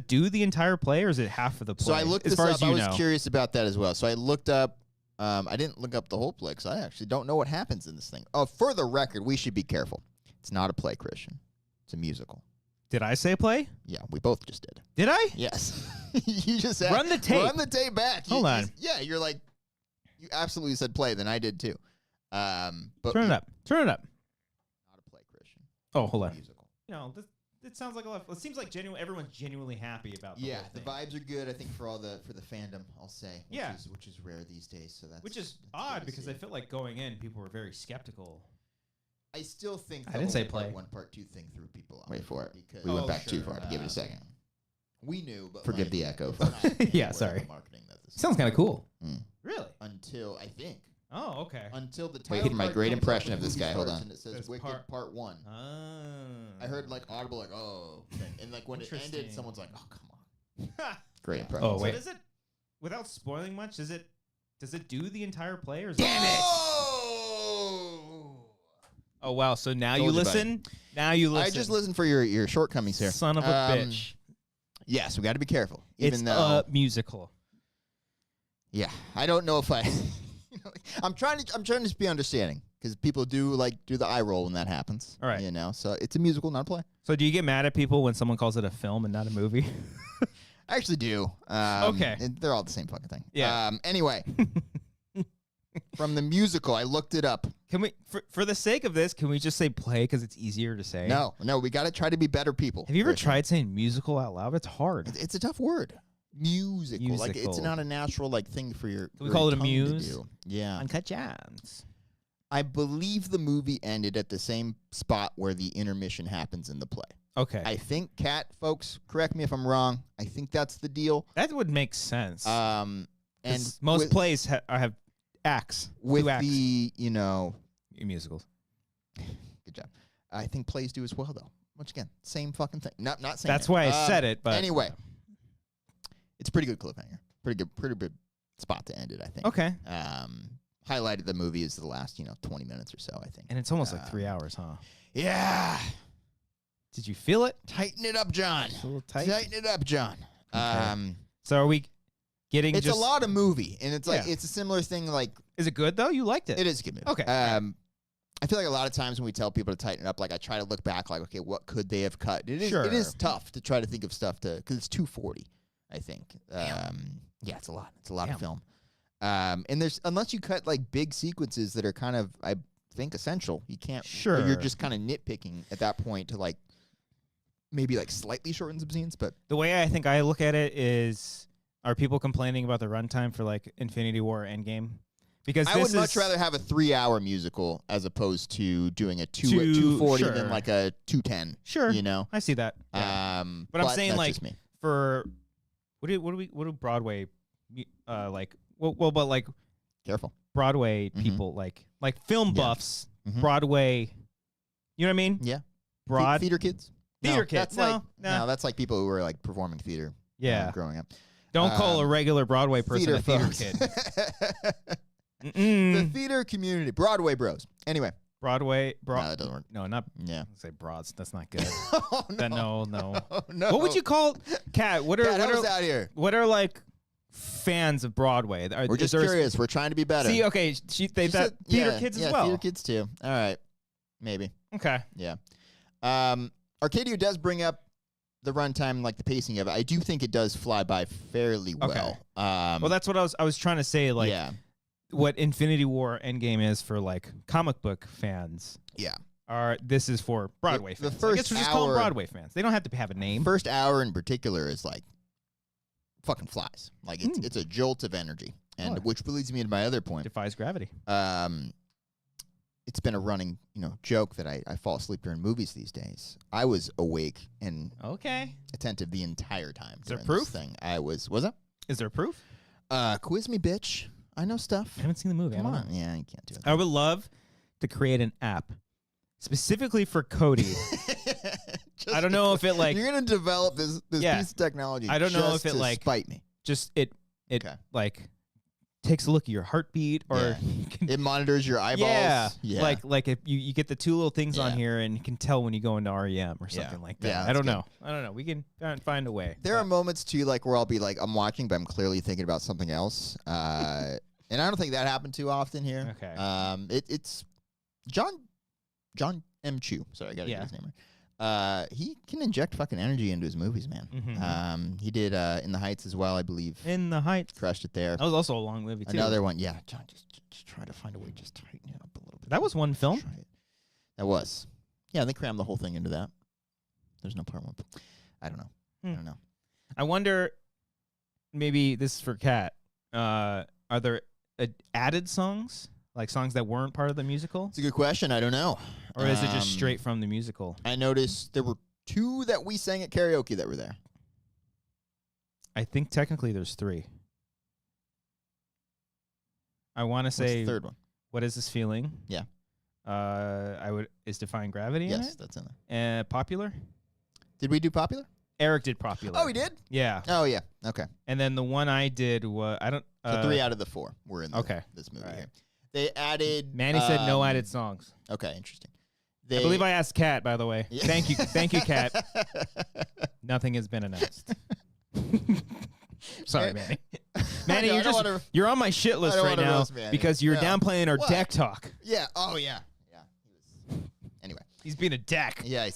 do the entire play or is it half of the play? So I looked this up. I was curious about that as well. So I looked up. I didn't look up the whole play because I actually don't know what happens in this thing. For the record, we should be careful. It's not a play, Christian. It's a musical. Did I say play? Yeah, we both just did. Did I? Yes. You just said, run the tape. Run the tape back. Hold on. You're like, you absolutely said play. Then I did too. But turn it up. Turn it up. Not a play, Christian. Oh, hold on. Musical. It sounds like a lot. It seems like everyone's genuinely happy about. The the vibes are good. I think for the fandom, I'll say. Which is rare these days. So that's odd because I feel like going in, people were very skeptical. I still think I didn't say play. Part 1, part 2 thing threw people off. Wait for it. Because We went back too far to give it a second. We knew, but forgive the echo. Yeah, sorry. Sounds kind of cool. Really? Until I think. Oh, okay. Until the Wait, my great impression of this guy. Hold on. And it says Wicked Part 1. I heard like audible like thing. And like when it ended, someone's like, "Oh, come on." Great impression. Oh, wait. So does it, without spoiling much, does it do the entire play or is Damn it! Oh wow! So now you listen. Now you listen. I just listened for your shortcomings here. Son of a bitch. Yes, we got to be careful. It's a musical. Yeah, I don't know if I. I'm trying to just be understanding because people do the eye roll when that happens. All right. So it's a musical, not a play. So do you get mad at people when someone calls it a film and not a movie? I actually do. Okay. They're all the same fucking thing. Yeah. Anyway. From the musical, I looked it up. Can we, for the sake of this, can we just say play because it's easier to say? No, we got to try to be better people. Have you ever tried saying musical out loud? It's hard. It's a tough word. Musical. Like it's not a natural thing for your. Can we call it a muse? Yeah. Uncut Gems. I believe the movie ended at the same spot where the intermission happens in the play. Okay. I think, folks, correct me if I'm wrong. I think that's the deal. That would make sense. And most plays have acts. With 2 acts. the, musicals. Good job. I think plays do as well, though. Once again, same fucking thing. Not saying that's why I said it, but anyway, it's a pretty good cliffhanger. Pretty good spot to end it, I think. Okay. Highlighted the movie is the last, 20 minutes or so, I think. And it's almost like 3 hours, huh? Yeah. Did you feel it? Tighten it up, John. It's a little tight. Tighten it up, John. Okay. So are we getting? It's a lot of movie, and it's like it's a similar thing. Like, is it good though? You liked it. It is a good movie. Okay. I feel like a lot of times when we tell people to tighten it up, like I try to look back, like, okay, what could they have cut? It is tough to try to think of stuff because it's 240, I think. Yeah, it's a lot. It's a lot of film. And there's unless you cut like big sequences that are kind of, I think, essential. You can't. Sure. You're just kind of nitpicking at that point to like maybe like slightly shorten some scenes, but the way I think I look at it is, are people complaining about the runtime for like Infinity War Endgame? Because I would much rather have a 3-hour musical as opposed to doing a 240 than like a 210. Sure, I see that. Yeah. But I'm saying like for what do Broadway like? Well, but like careful Broadway people like film buffs. Broadway, you know what I mean? Yeah. Theater kids. Theater kids. No, that's like people who were like performing theater. Yeah, growing up. Don't call a regular Broadway person a theater kid. The theater community, Broadway bros. Anyway, Broadway. No, that doesn't work. No, not. Yeah, I'll say broads. That's not good. Oh, no. No. No. What would you call Kat? What are out here? What are like fans of Broadway? We're just curious. We're trying to be better. See, okay, they said theater kids as well. Theater kids too. All right, maybe. Okay. Yeah. Arcadio does bring up the runtime, like the pacing of it. I do think it does fly by fairly well. Okay. Well, that's what I was trying to say. Like, what Infinity War Endgame is for like comic book fans. Yeah. This is for Broadway fans. The first I guess we just call them Broadway fans. They don't have to have a name. First hour in particular is like fucking flies. Like it's a jolt of energy, and which leads me to my other point. Defies gravity. It's been a running, joke that I fall asleep during movies these days. I was awake and attentive the entire time. Is there proof? Thing. Was it? Is there proof? Quiz me, bitch. I know stuff. I haven't seen the movie. Come I don't on. know. Yeah, you can't do it. I would love to create an app specifically for Cody. I don't know if it like you're gonna develop this piece of technology. I don't know if it like spite me. Just it like takes a look at your heartbeat or it monitors your eyeballs. Yeah. Like if you get the two little things on here and you can tell when you go into REM or something like that. Yeah, I don't know. We can find a way. There are moments too, like where I'll be like, I'm watching, but I'm clearly thinking about something else. And I don't think that happened too often here. Okay. It's John M. Chu. Sorry, I gotta get his name right. He can inject fucking energy into his movies, man. Mm-hmm. He did In the Heights as well, I believe. In the Heights. Crushed it there. That was also a long movie, too. Another one. Yeah, John, just try to find a way to just tighten it up a little bit. That was one film? That was. Yeah, they crammed the whole thing into that. There's no part one. I don't know. I don't know. I wonder, maybe this is for Kat, are there added songs? Like songs that weren't part of the musical? It's a good question. I don't know. Or is it just straight from the musical? I noticed there were 2 that we sang at karaoke that were there. I think technically there's 3. I want to say the third one? What Is This Feeling? Yeah. Is Defying Gravity in it? Yes, that's in there. Popular? Did we do Popular? Eric did Popular. Oh, we did? Yeah. Oh, yeah. Okay. And then the one I did was So 3 out of the 4 were in this movie here. They added. Manny said no added songs. Okay, interesting. I believe I asked Kat, by the way. Yeah. Thank you, Kat. Nothing has been announced. Sorry, Manny. Manny, you're on my shit list right now because you're downplaying our deck talk. Yeah. Oh yeah. Yeah. Anyway, he's being a deck. Yeah.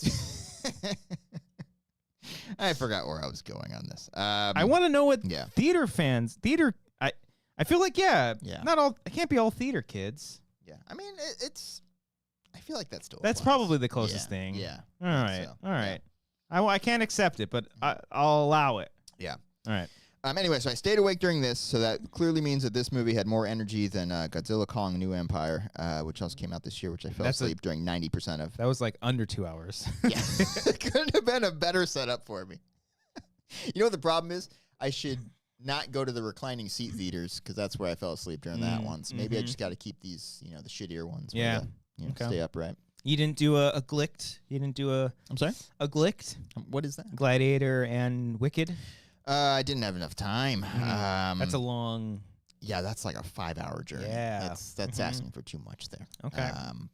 I forgot where I was going on this. I want to know what theater fans. I feel like not all. It can't be all theater kids. Yeah. I mean, it's. I feel like that's still. That's probably the closest thing. Yeah. All right. So, all right. Yeah. I can't accept it, but I'll allow it. Yeah. All right. Anyway, so I stayed awake during this, so that clearly means that this movie had more energy than Godzilla Kong New Empire, which also came out this year, which I fell asleep during 90% of. That was like under 2 hours. Yeah. It couldn't have been a better setup for me. You know what the problem is? I should not go to the reclining seat theaters because that's where I fell asleep during that one. So maybe I just got to keep these, the shittier ones. Yeah. Stay upright. You didn't do a Glicked? You didn't do a... I'm sorry? A Glicked? What is that? Gladiator and Wicked? I didn't have enough time. That's a long... Yeah, that's like a 5-hour journey. Yeah. That's asking for too much there. Okay.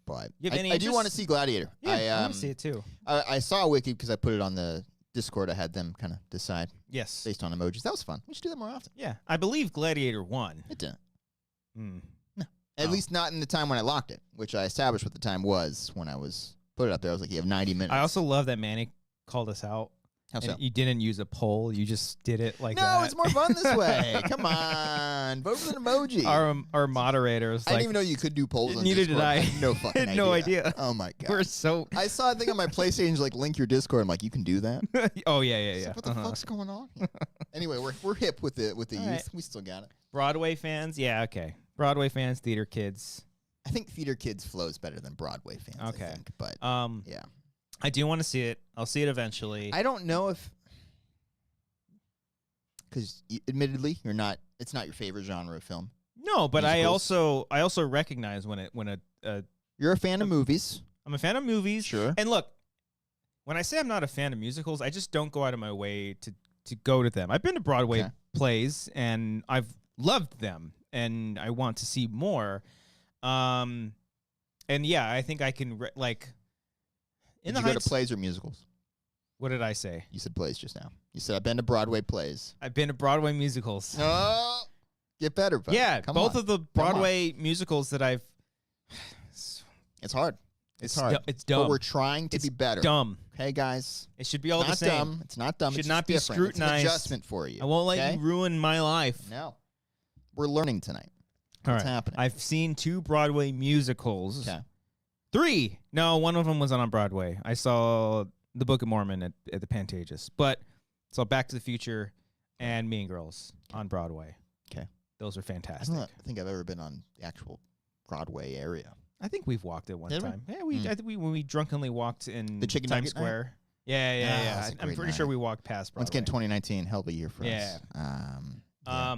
But I do want to see Gladiator. Yeah, I want to see it too. I saw Wicked because I put it on the Discord. I had them kind of decide. Yes. Based on emojis. That was fun. We should do that more often. Yeah. I believe Gladiator won. It didn't. No. At least not in the time when I locked it, which I established what the time was when I was put it up there. I was like, you have 90 minutes. I also love that Manny called us out. How so? You didn't use a poll. You just did it like that. No, it's more fun this way. Come on. Vote with an emoji. Our moderators. I didn't even know you could do polls on Neither Discord. did I. No fucking idea. No idea. Oh, my God. We're so... I saw a thing on my PlayStation, like, link your Discord. I'm like, you can do that? Oh, yeah. What the fuck's going on here? Anyway, we're hip with the youth. Right. We still got it. Broadway fans? Yeah, okay. Broadway fans, theater kids. I think theater kids flows better than Broadway fans, okay. I think. But, yeah. I do want to see it. I'll see it eventually. I don't know if... Because admittedly, it's not your favorite genre of film. No, but musicals. I also recognize when you're a fan of movies. I'm a fan of movies. Sure. And look, when I say I'm not a fan of musicals, I just don't go out of my way to go to them. I've been to Broadway plays and I've loved them and I want to see more. And yeah, I think I can Did you go to plays or musicals? What did I say? You said plays just now. You said I've been to Broadway plays. I've been to Broadway musicals. Oh, get better, buddy. Yeah, both of the Broadway musicals that I've... It's hard. It's hard. It's dumb. But we're trying to be better. Dumb. Okay, guys? It should be all the same. Dumb. It's not dumb. It should it's not be different. scrutinized. It's an adjustment for you. I won't let you ruin my life. No. We're learning tonight. What's happening? I've seen 2 Broadway musicals. Okay. 3. No, one of them was on Broadway. I saw The Book of Mormon at the Pantages. But saw Back to the Future and Mean Girls on Broadway. Okay. Those are fantastic. I don't think I've ever been on the actual Broadway area. I think we've walked it one time. Yeah, I think when we drunkenly walked in the Chicken Times Square. Yeah. I'm pretty sure we walked past Broadway. Once again, 2019, hell of a year for us. Yeah.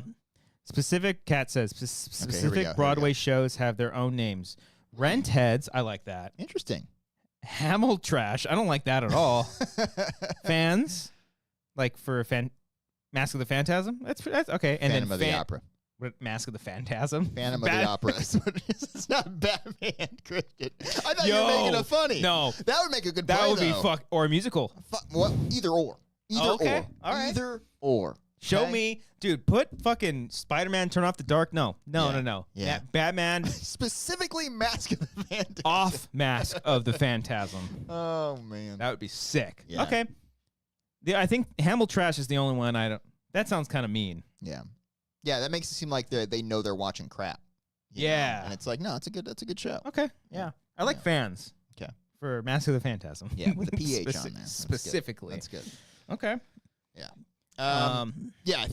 Specific Cat says specific Broadway shows have their own names. Rent Heads, I like that. Interesting. Hamel Trash, I don't like that at all. Fans, like for Mask of the Phantasm, that's okay. And Phantom of the Opera. What, Mask of the Phantasm? Phantom of the Opera. It's not Batman, Christian. I thought you were making it funny. No. That would make a good play, That would be or a musical. What? Either or. Either or. All right. Either or. Show me. Dude, put fucking Spider-Man Turn Off the Dark. No. Yeah. Batman. Specifically Mask of the Phantasm. Off Mask of the Phantasm. Oh, man. That would be sick. Yeah. Okay. I think Hamel Trash is the only one I don't. That sounds kind of mean. Yeah. Yeah, that makes it seem like they know they're watching crap. Yeah. Know? And it's like, no, that's a good show. Okay. Yeah. I like fans. Okay. For Mask of the Phantasm. Yeah, with a PH on there. Specifically. That's good. Okay. Yeah. Yeah,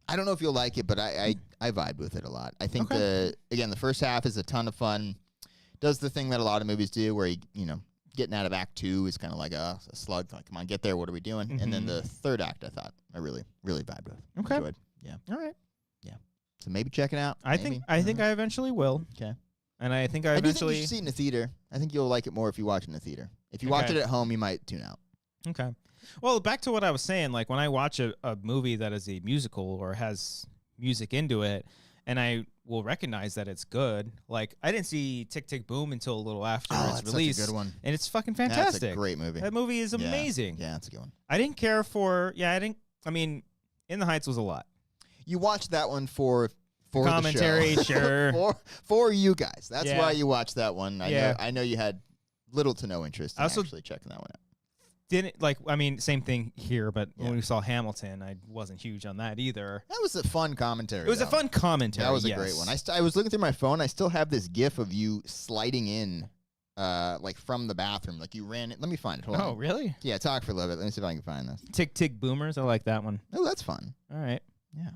I don't know if you'll like it, but I vibe with it a lot. I think the first half is a ton of fun. Does the thing that a lot of movies do where getting out of act 2 is kind of like a slug. Like, come on, get there. What are we doing? Mm-hmm. And then the third act, I thought I really, really vibed with. Okay. Enjoyed. Yeah. All right. Yeah. So maybe check it out. I think I eventually will. Okay. And I think I do eventually think you should see it in the theater. I think you'll like it more if you watch it in the theater. If you watch it at home, you might tune out. Okay. Well, back to what I was saying. Like when I watch a movie that is a musical or has music into it, and I will recognize that it's good. Like I didn't see Tick Tick Boom until a little after its release. Such a good one. And it's fucking fantastic. That's a great movie. That movie is amazing. Yeah, that's a good one. I didn't care for. I mean, In the Heights was a lot. You watched that one for commentary, the show. sure. for you guys. That's why you watched that one. I know you had little to no interest in actually checking that one out. Same thing here, but when we saw Hamilton, I wasn't huge on that either. That was a fun commentary. It was a fun commentary. That was a great one. I was looking through my phone. I still have this GIF of you sliding in, from the bathroom. Like you ran it. Let me find it. Hold on. Oh, really? Yeah, talk for a little bit. Let me see if I can find this. Tick Tick Boomers. I like that one. Oh, that's fun. All right. Yeah.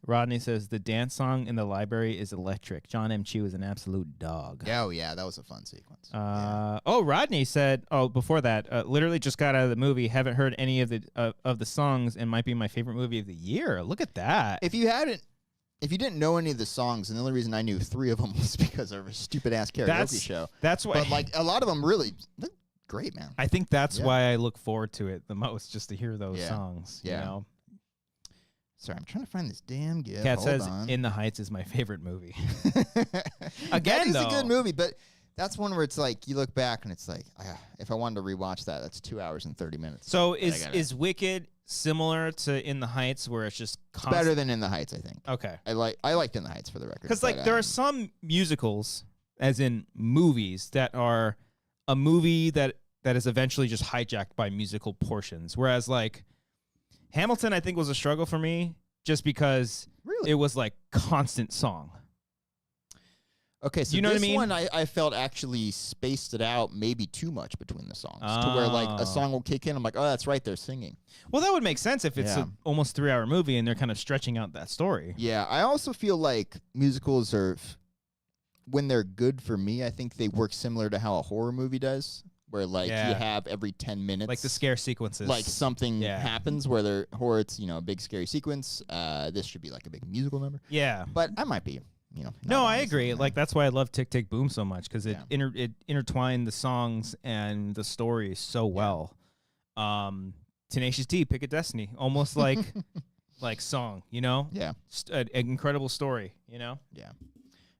Rodney says the dance song in the library is electric. John M. Chu is an absolute dog. Oh, yeah. That was a fun sequence. Rodney said, before that, literally just got out of the movie. Haven't heard any of the songs and might be my favorite movie of the year. Look at that. If you didn't know any of the songs, and the only reason I knew 3 of them was because of a stupid ass karaoke show. That's why. But a lot of them really great, man. I think that's why I look forward to it the most, just to hear those songs. Yeah. You know? Sorry, I'm trying to find this damn GIF. Cat says In the Heights is my favorite movie. Again, it's a good movie, but that's one where it's like you look back and it's like, if I wanted to rewatch that, that's 2 hours and 30 minutes. So is Wicked similar to In the Heights, where it's just better than In the Heights? I think. Okay, I liked In the Heights for the record, because there are some musicals, as in movies, that are a movie that is eventually just hijacked by musical portions, whereas Hamilton, I think, was a struggle for me just because it was constant song. Okay, so you know this what I mean? one I felt actually spaced it out maybe too much between the songs to where a song will kick in. I'm like, oh, that's right, they're singing. Well, that would make sense if it's an almost 3-hour movie and they're kind of stretching out that story. Yeah, I also feel like musicals are, when they're good for me, I think they work similar to how a horror movie does. Where you have every 10 minutes, the scare sequences, something happens where it's a big scary sequence. This should be a big musical number. Yeah, but I might be No, I agree. That's why I love Tick Tick Boom so much, because it intertwined the songs and the story so well. Tenacious D, Pick a Destiny, almost like song, Yeah, an incredible story, Yeah.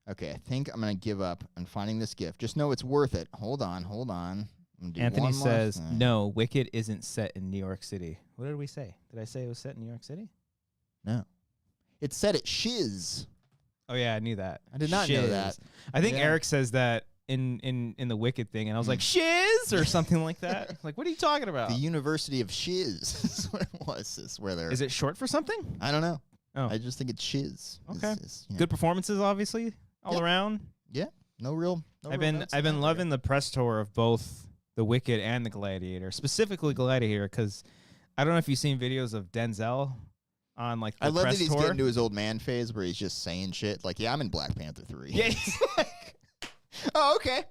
Okay, I think I'm gonna give up on finding this GIF. Just know it's worth it. Hold on. Anthony says, no, Wicked isn't set in New York City. What did we say? Did I say it was set in New York City? No. It's set at Shiz. Oh, yeah, I knew that. I did not know that. I think Eric says that in the Wicked thing, and I was like, Shiz? Or something like that. What are you talking about? The University of Shiz is what it was. Is it short for something? I don't know. Oh. I just think it's Shiz. Okay. Good performances, obviously, all around. Yeah. No real. I've been loving the press tour of both the Wicked and the Gladiator, specifically Gladiator, because I don't know if you've seen videos of Denzel on the I love press that he's tour. getting to his old man phase where he's just saying shit I'm in Black Panther 3. Yeah, he's oh, okay.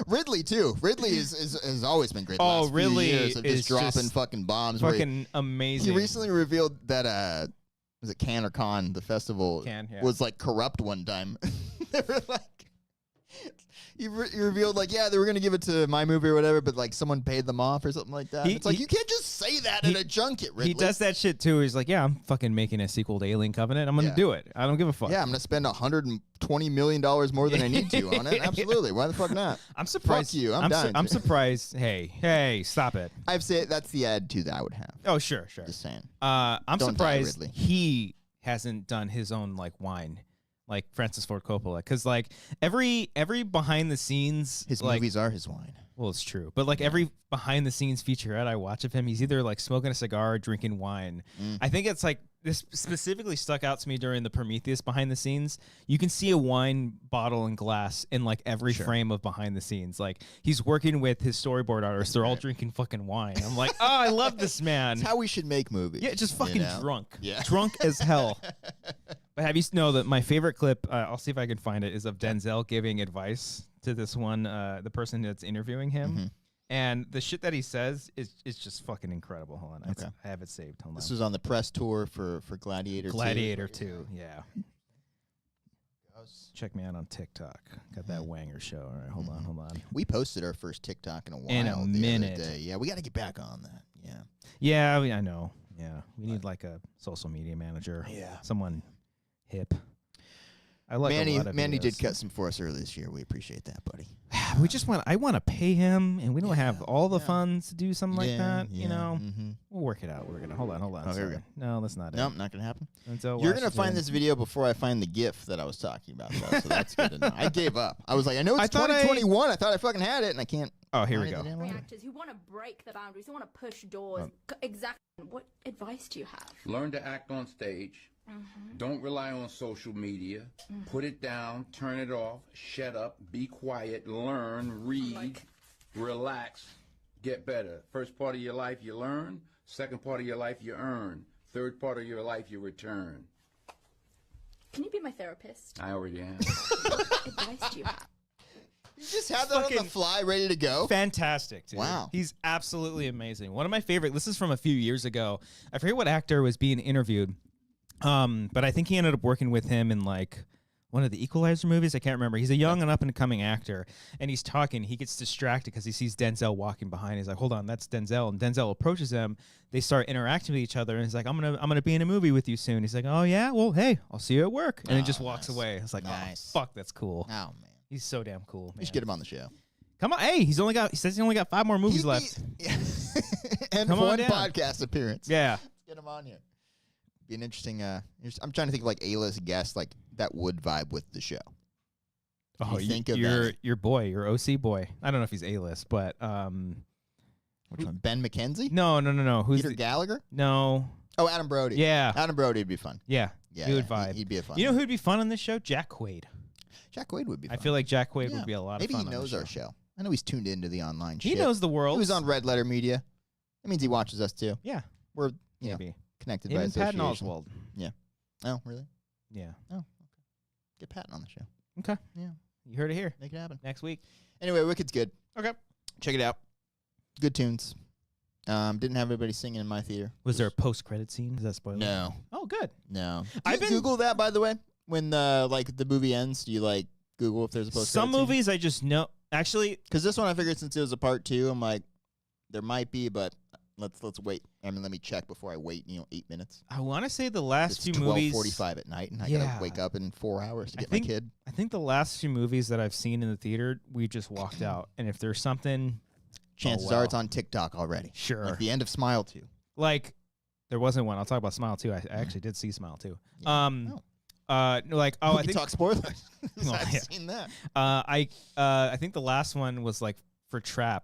Ridley too. Ridley has always been great. Oh, Ridley is just dropping fucking bombs. Fucking amazing. He recently revealed that was it Cannes or Con? The festival was like corrupt one time. They were like, you revealed like, yeah, they were going to give it to my movie or whatever, but like someone paid them off or something like that. It's like, you can't just say that at a junket, Ridley. He does that shit too. He's like, yeah, I'm fucking making a sequel to Alien Covenant. I'm going to do it. I don't give a fuck. Yeah, I'm going to spend $120 million more than I need to on it. Absolutely. Why the fuck not? I'm surprised. Fuck you. I'm surprised. Hey, stop it. I've said that's the attitude that I would have. Oh, sure. Just saying. I'm surprised he hasn't done his own like wine. Like Francis Ford Coppola, because like every behind the scenes, his movies are his wine. Well, it's true, but like every behind the scenes featurette I watch of him, he's either like smoking a cigar or drinking wine. I think it's like this specifically stuck out to me during the Prometheus behind the scenes. You can see a wine bottle and glass in like every frame of behind the scenes. Like he's working with his storyboard artists; they're all drinking fucking wine. I'm like, oh, I love this man. That's how we should make movies. Yeah, just fucking drunk. Yeah, drunk as hell. But have you know that my favorite clip? I'll see if I can find it. Is of Denzel giving advice to this one, the person that's interviewing him, and the shit that he says is just fucking incredible. Hold on, okay. I have it saved. Hold on. This was on the press tour for Gladiator. Gladiator 2, yeah. Check me out on TikTok. Got that Wanger show. All right, hold on. We posted our first TikTok in a while. In a minute. Other day. Yeah, we got to get back on that. Yeah. Yeah, I know. Yeah, we need like a social media manager. Yeah, someone hip. I like Manny did cut some for us earlier this year. We appreciate that, buddy. I want to pay him, and we don't have all the funds to do something like that. You know, we'll work it out. We're gonna hold on. Oh, here we go. No, that's not it. Nope, not gonna happen. You're gonna find this video before I find the GIF that I was talking about, though, so that's good to know. I gave up. I was like, I know it's 2021. I thought I fucking had it, and I can't. Oh, here we go. Reactors who want to break the boundaries, who want to push doors. Exactly. What advice do you have? Learn to act on stage. Don't rely on social media. Put it down, turn it off, shut up, be quiet, learn, read, relax, get better. First part of your life you learn, second part of your life you earn, third part of your life you return. Can you be my therapist? I already am. What advice do you have? You just have that on the fly, ready to go? Fantastic, dude. Wow. He's absolutely amazing. One of my favorite, this is from a few years ago. I forget what actor was being interviewed. But I think he ended up working with him in like one of the Equalizer movies. I can't remember. He's a young and up and coming actor, and he's talking. He gets distracted because he sees Denzel walking behind. He's like, "Hold on, that's Denzel." And Denzel approaches him. They start interacting with each other, and he's like, "I'm gonna be in a movie with you soon." He's like, "Oh yeah, well hey, I'll see you at work." And he just walks away. It's like, nice. Oh fuck, that's cool. Oh man, he's so damn cool. Man. You should get him on the show. Come on, hey, he says he only got 5 more movies left. And one podcast appearance. Yeah, let's get him on here. Be an interesting. I'm trying to think of like A-list guests like that would vibe with the show. Oh, your boy, your OC boy. I don't know if he's A-list, but which one? Ben McKenzie? No. Who's Peter Gallagher? No. Oh, Adam Brody. Yeah, Adam Brody would be fun. Yeah, he would vibe. He'd be a fun. You know who'd be fun on this show? Jack Quaid. Jack Quaid would be fun. I feel like Jack Quaid would be a lot of fun. Maybe he knows our show. I know he's tuned into the online shit. He knows the world. He was on Red Letter Media. That means he watches us too. Yeah, we're connected by association. Patton Oswalt. Yeah. Oh, really? Yeah. Oh, okay. Get Patton on the show. Okay. Yeah. You heard it here. Make it happen. Next week. Anyway, Wicked's good. Okay. Check it out. Good tunes. Didn't have everybody singing in my theater. Was there a post-credit scene? Is that spoiler? No. Oh, good. No. Do you Google that, by the way? When the movie ends, do you like Google if there's a post-credit Some movies I just know. Actually. Because this one I figured since it was a part 2, I'm like, there might be, but let's wait. I mean, let me check before I wait, 8 minutes. I want to say the last few movies. It's 12:45 at night, and I gotta wake up in 4 hours to get my kid. I think the last few movies that I've seen in the theater, we just walked out. And if there's something, chances are it's on TikTok already. Sure. Like the end of Smile 2. Like, there wasn't one. I'll talk about Smile 2. I actually did see Smile 2. Yeah. I think talk spoilers. I've seen that. I think the last one was like for Trap.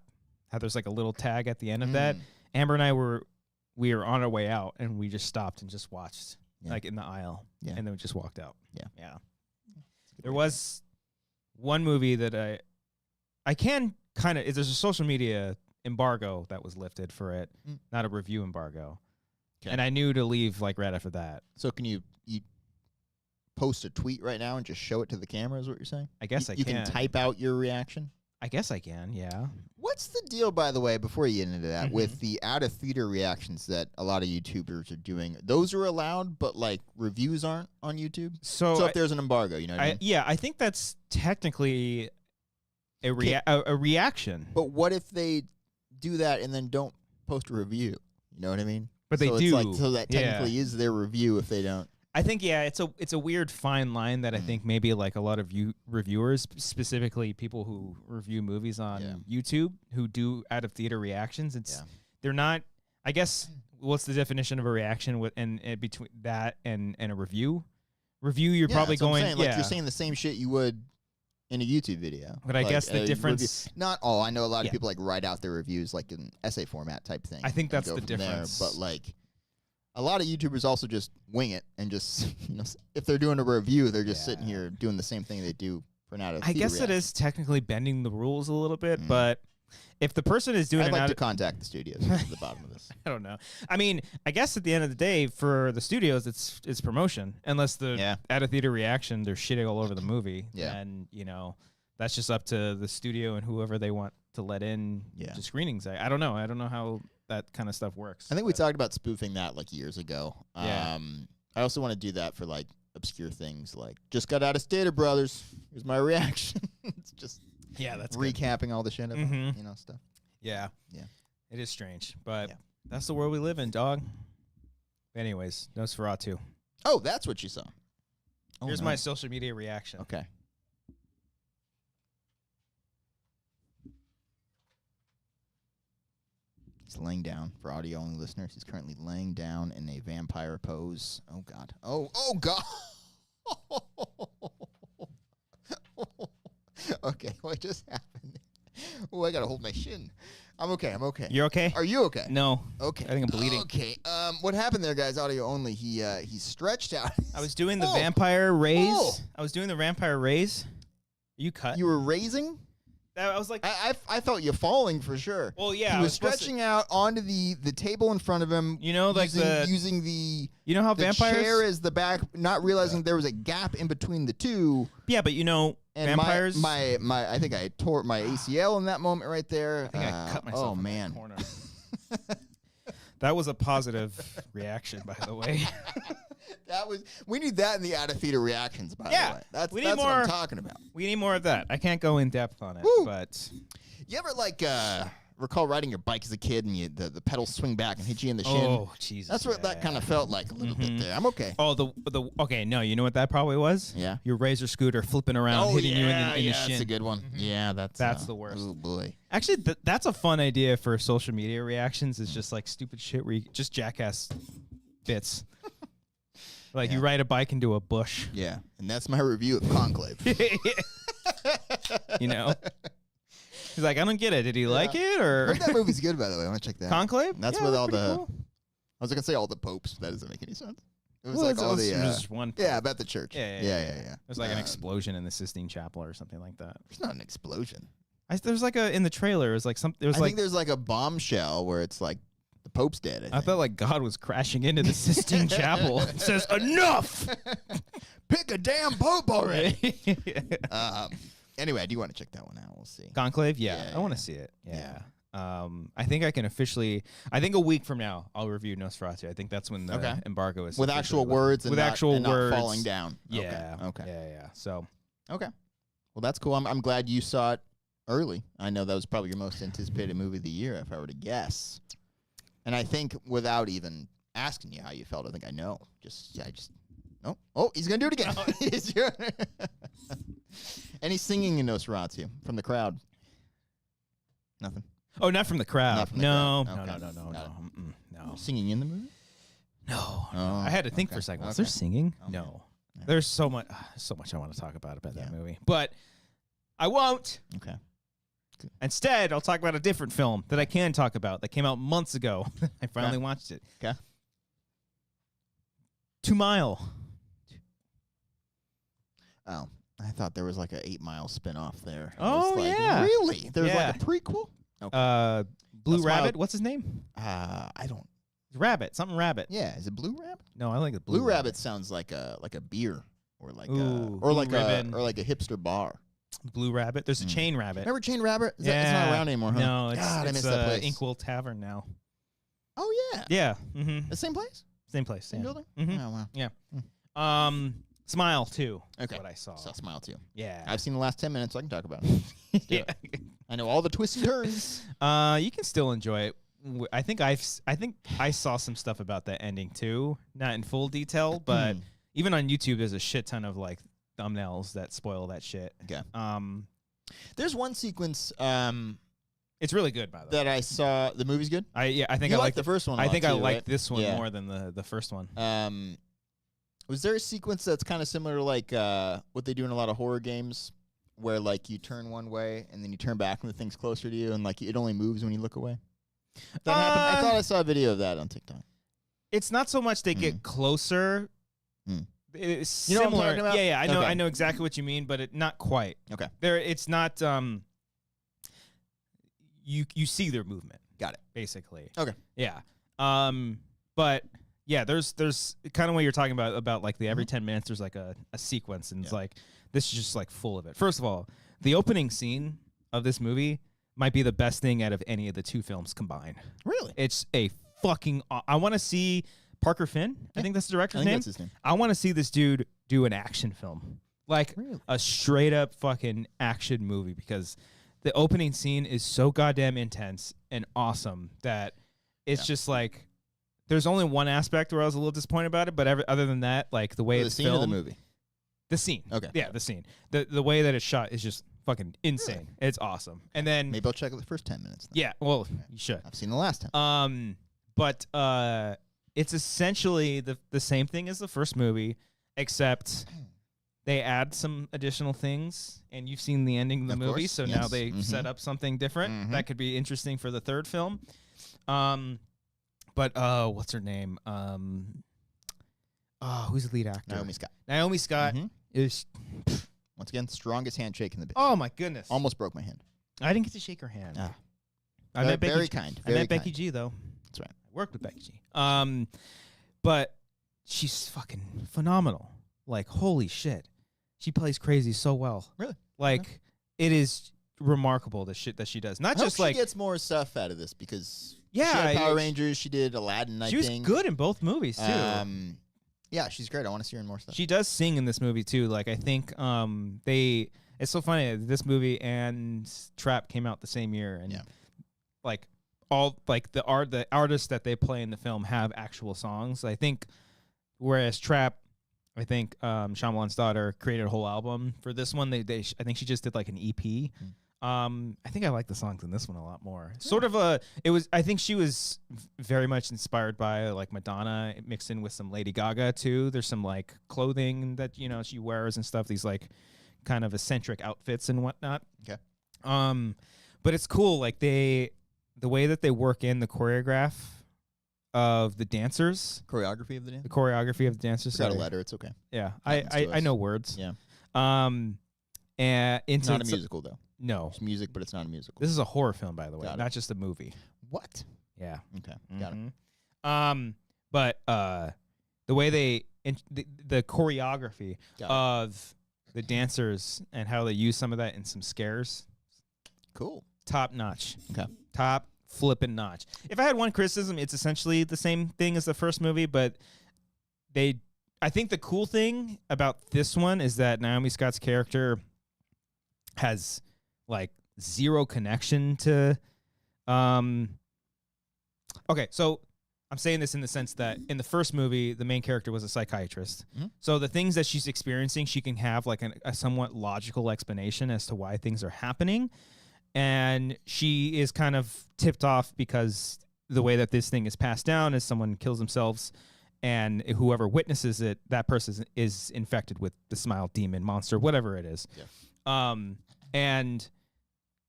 How there's like a little tag at the end of that. Amber and I were on our way out, and we just stopped and just watched, like in the aisle, and then we just walked out. Yeah. There was one movie that I can kind of. There's a social media embargo that was lifted for it, not a review embargo, and I knew to leave like right after that. So can you post a tweet right now and just show it to the camera? Is what you're saying? I guess you can type out your reaction. I guess I can, yeah. What's the deal, by the way, before you get into that, with the out-of-theater reactions that a lot of YouTubers are doing? Those are allowed, but, like, reviews aren't on YouTube? So if there's an embargo, you know what I mean? Yeah, I think that's technically a reaction. But what if they do that and then don't post a review? You know what I mean? But they do. Like, so that technically is their review if they don't. I think, it's a weird fine line that I think maybe like a lot of reviewers, specifically people who review movies on YouTube, who do out of theater reactions. They're not. I guess what's the definition of a reaction and between that and a review? Review, you're probably going. Like you're saying the same shit you would in a YouTube video. But I guess the difference. Not all. I know a lot of people like write out their reviews like in essay format type thing. I think that's the difference. But like. A lot of YouTubers also just wing it and just, if they're doing a review, they're just sitting here doing the same thing they do for an out-of-theater I guess reaction. it is technically bending the rules a little bit, but if the person is doing I'd like to contact the studios at the bottom of this. I don't know. I mean, I guess at the end of the day, for the studios, it's promotion. Unless the out-of-theater reaction, they're shitting all over the movie. Yeah. And, that's just up to the studio and whoever they want to let in to screenings. I don't know. I don't know how that kind of stuff works. I think we talked about spoofing that like years ago. I also want to do that for like obscure things like just got out of Stater Brothers. Here's my reaction. It's just that's recapping good. All the shit about stuff. Yeah. It is strange, but that's the world we live in, dog. Anyways, Nosferatu. Oh, that's what you saw. Here's my social media reaction. Okay. He's laying down. For audio-only listeners, he's currently laying down in a vampire pose. Oh, God. Oh, God. Okay, what just happened? Oh, I got to hold my shin. I'm okay. You're okay? Are you okay? No. Okay. I think I'm bleeding. Okay. What happened there, guys, audio-only, he stretched out. I was doing the vampire raise. I was doing the vampire raise. You cut. You were raising? I was like, I felt you falling for sure. Well, yeah, he was stretching out onto the table in front of him. Like using the how the vampires chair as the back, not realizing there was a gap in between the two. Yeah, but and vampires. My I think I tore my ACL in that moment right there. I think I cut myself. Oh in man. The corner. That was a positive reaction, by the way. We need that in the out-of-theater reactions, by the way. That's what I'm talking about. We need more of that. I can't go in depth on it, but you ever recall riding your bike as a kid and the pedals swing back and hit you in the shin? Oh, Jesus. That's what that kind of felt like a little bit there. I'm okay. Oh, okay, no, you know what that probably was? Yeah. Your Razor scooter flipping around, hitting you in the shin. That's a good one. Yeah, that's the worst. Oh, boy. Actually, that's a fun idea for social media reactions. It's just like stupid shit where you just jackass bits. Like you ride a bike into a bush. Yeah, and that's my review of Conclave. He's like, I don't get it. Did he like it or? I heard that movie's good, by the way. I want to check that. Conclave? That's with all the. Cool. I was gonna say all the popes. That doesn't make any sense. It was like all the. Just one. Yeah, about the church. Yeah. There's like an explosion in the Sistine Chapel or something like that. There's not an explosion. There's like in the trailer. It's like some. I think there's like a bombshell where it's like the Pope's dead. I felt like God was crashing into the Sistine Chapel. It says enough. Pick a damn pope already. Anyway, I do want to check that one out. We'll see. Conclave? Yeah. I want to see it. Yeah. I think I can officially. I think a week from now I'll review Nosferatu. I think that's when the embargo is with actual words and not falling down. Yeah. Okay. Yeah. So. Okay. Well, that's cool. I'm glad you saw it early. I know that was probably your most anticipated movie of the year, if I were to guess. And I think without even asking you how you felt, I think I know. Oh, he's gonna do it again. And he's singing in Nosferatu from the crowd. Nothing. Oh, not from the crowd. Not from the crowd. No. No. Singing in the movie? No. I had to think for a second. Was there singing? Okay. No. There's so much I want to talk about that movie, but I won't. Okay. Good. Instead, I'll talk about a different film that I can talk about that came out months ago. I finally watched it. Okay. 2 Mile. Oh, I thought there was like an 8 Mile spinoff there. Yeah. Really? There's like a prequel? Okay. Blue Rabbit. What's his name? I don't. Rabbit. Something Rabbit. Yeah. Is it Blue Rabbit? No, I like the Blue Rabbit sounds like a beer or like a hipster bar. Blue Rabbit. There's a Chain Rabbit. Remember Chain Rabbit? It's not around anymore, huh? No, it's I miss that place. Inkwell Tavern now. Oh, yeah. Yeah. Mm-hmm. The same place? Same place. Same building? Mm-hmm. Oh, wow. Yeah. Smile 2. Okay. What I saw. Smile 2. Yeah. I've seen the last 10 minutes, so I can talk about it. Yeah. I know all the twists and turns. You can still enjoy it. I think I saw some stuff about that ending too, not in full detail, but even on YouTube, there's a shit ton of like thumbnails that spoil that shit. Okay. There's one sequence. It's really good, by the way. That I saw. The movie's good. I think you I like the first one. I think I like right? this one more than the first one. Was there a sequence that's kind of similar to like what they do in a lot of horror games, where like you turn one way and then you turn back and the thing's closer to you and like it only moves when you look away? That happened. I thought I saw a video of that on TikTok. It's not so much they get closer. It's you know similar. what I'm talking about? Yeah, I know. Okay. I know exactly what you mean, but not quite. Okay. It's not. You see their movement. Got it. Basically. Okay. Yeah. But yeah, there's kind of what you're talking about like the every 10 minutes there's like a sequence, and it's like this is just like full of it. First of all, the opening scene of this movie might be the best thing out of any of the two films combined. Really? It's a fucking. I want to see Parker Finn. Yeah. I think that's the director's name. That's his name. I want to see this dude do an action film, like a straight up fucking action movie, because the opening scene is so goddamn intense and awesome that it's just like there's only one aspect where I was a little disappointed about it, but other than that, like the way it's scene filmed, of the movie. The scene. Okay. Yeah, the scene. The way that it's shot is just fucking insane. Really? It's awesome. And then maybe I'll check out the first 10 minutes. Then. Yeah, well, you should. I've seen the last 10. But it's essentially the same thing as the first movie, except they add some additional things, and you've seen the ending of the movie, so now they set up something different that could be interesting for the third film. But what's her name? Who's the lead actor? Naomi Scott. Naomi Scott is once again strongest handshake in the business. Oh my goodness! Almost broke my hand. I didn't get to shake her hand. I met Becky. Very kind. I met Becky G though. That's right. I worked with Becky G. But she's fucking phenomenal. Like holy shit, she plays crazy so well. Really? Like it is remarkable the shit that she does. Not just like she gets more stuff out of this because she had Power Rangers. She did Aladdin. She was good in both movies too. Yeah, she's great. I want to see her in more stuff. She does sing in this movie too. Like I think it's so funny. This movie and Trap came out the same year, and like all like the artists that they play in the film have actual songs. I think, whereas Trap, I think Shyamalan's daughter created a whole album for this one. I think she just did like an EP. I think I like the songs in this one a lot more. Sort of I think she was very much inspired by like Madonna mixed in with some Lady Gaga too. There's some like clothing that, she wears and stuff. These like kind of eccentric outfits and whatnot. Okay. But it's cool. Like the way that they work in the choreography of the dancers. The choreography of the dancers. Got a letter. It's okay. Yeah. I know words. Yeah. And it's not a musical though. No. It's music, but it's not a musical. This is a horror film, by the way, not just a movie. What? Yeah. Okay. Got it. But the way the choreography of the dancers and how they use some of that in some scares. Cool. Top notch. Okay. Top flippin' notch. If I had one criticism, it's essentially the same thing as the first movie, but I think the cool thing about this one is that Naomi Scott's character has like zero connection to okay, so I'm saying this in the sense that in the first movie the main character was a psychiatrist. So the things that she's experiencing, she can have like a somewhat logical explanation as to why things are happening, and she is kind of tipped off because the way that this thing is passed down is someone kills themselves, and whoever witnesses it, that person is infected with the smile demon monster, whatever it is. And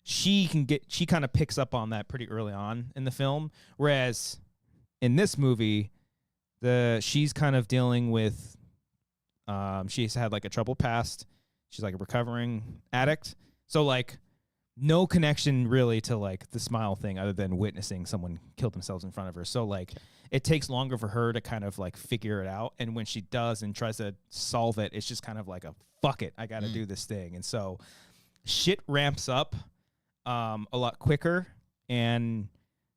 she kind of picks up on that pretty early on in the film, whereas in this movie, she's kind of dealing with she's had like a troubled past. She's like a recovering addict, so like no connection really to like the smile thing other than witnessing someone kill themselves in front of her. So like it takes longer for her to kind of like figure it out, and when she does and tries to solve it, it's just kind of like a fuck it, I got to do this thing. And so shit ramps up a lot quicker, and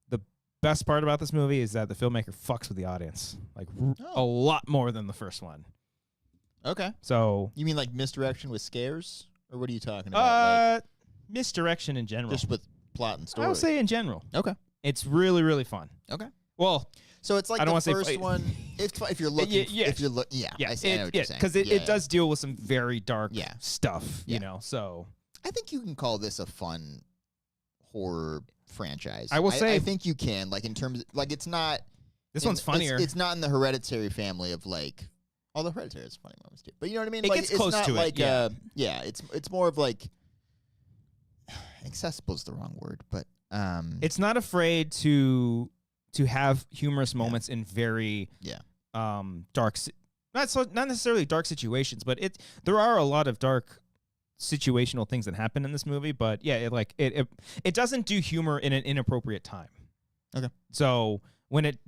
the best part about this movie is that the filmmaker fucks with the audience like a lot more than the first one. Okay. So you mean like misdirection with scares, or what are you talking about? Like, misdirection in general. Just with plot and story. I would say in general. Okay. It's really, really fun. Okay. Well, so it's like the first one. If you're looking, if you're looking, I know what you're saying. Because it does deal with some very dark stuff, you know. So I think you can call this a fun horror franchise. I will say, I think you can, like in terms of, like it's not. This one's funnier. It's not in the Hereditary family of like. Although Hereditary has funny moments too, but you know what I mean. It like, gets close to like, it. It's more of like accessible is the wrong word, but it's not afraid to have humorous moments in very dark, not necessarily dark situations, but there are a lot of dark situational things that happen in this movie. But yeah, it doesn't do humor in an inappropriate time. Okay, so.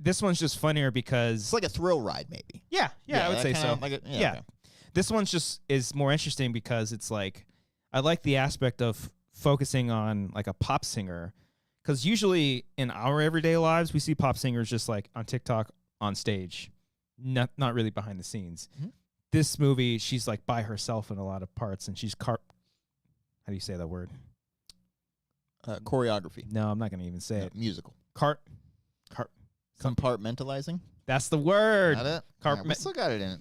This one's just funnier because it's like a thrill ride, maybe. Yeah, I would say so. Like okay. This one's just is more interesting because it's like I like the aspect of focusing on like a pop singer, because usually in our everyday lives we see pop singers just like on TikTok on stage, not really behind the scenes. Mm-hmm. This movie, she's like by herself in a lot of parts, and she's how do you say that word? Choreography. No, I'm not going to even say it. Musical. Compartmentalizing? That's the word. Got it? We still got it in it.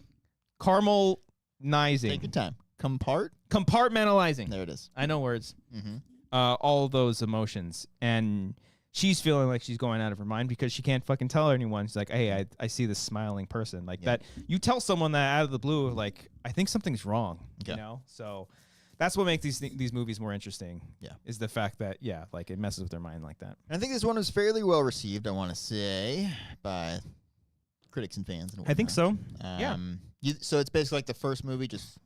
Caramelizing. Take your time. Compartmentalizing. There it is. I know words. Mm-hmm. All those emotions. And she's feeling like she's going out of her mind because she can't fucking tell anyone. She's like, hey, I see this smiling person. Like that. You tell someone that out of the blue, like, I think something's wrong. You know? So that's what makes these movies more interesting. Yeah, is the fact that like it messes with their mind like that. And I think this one was fairly well received. I want to say by critics and fans. And I think so. So it's basically like the first movie, just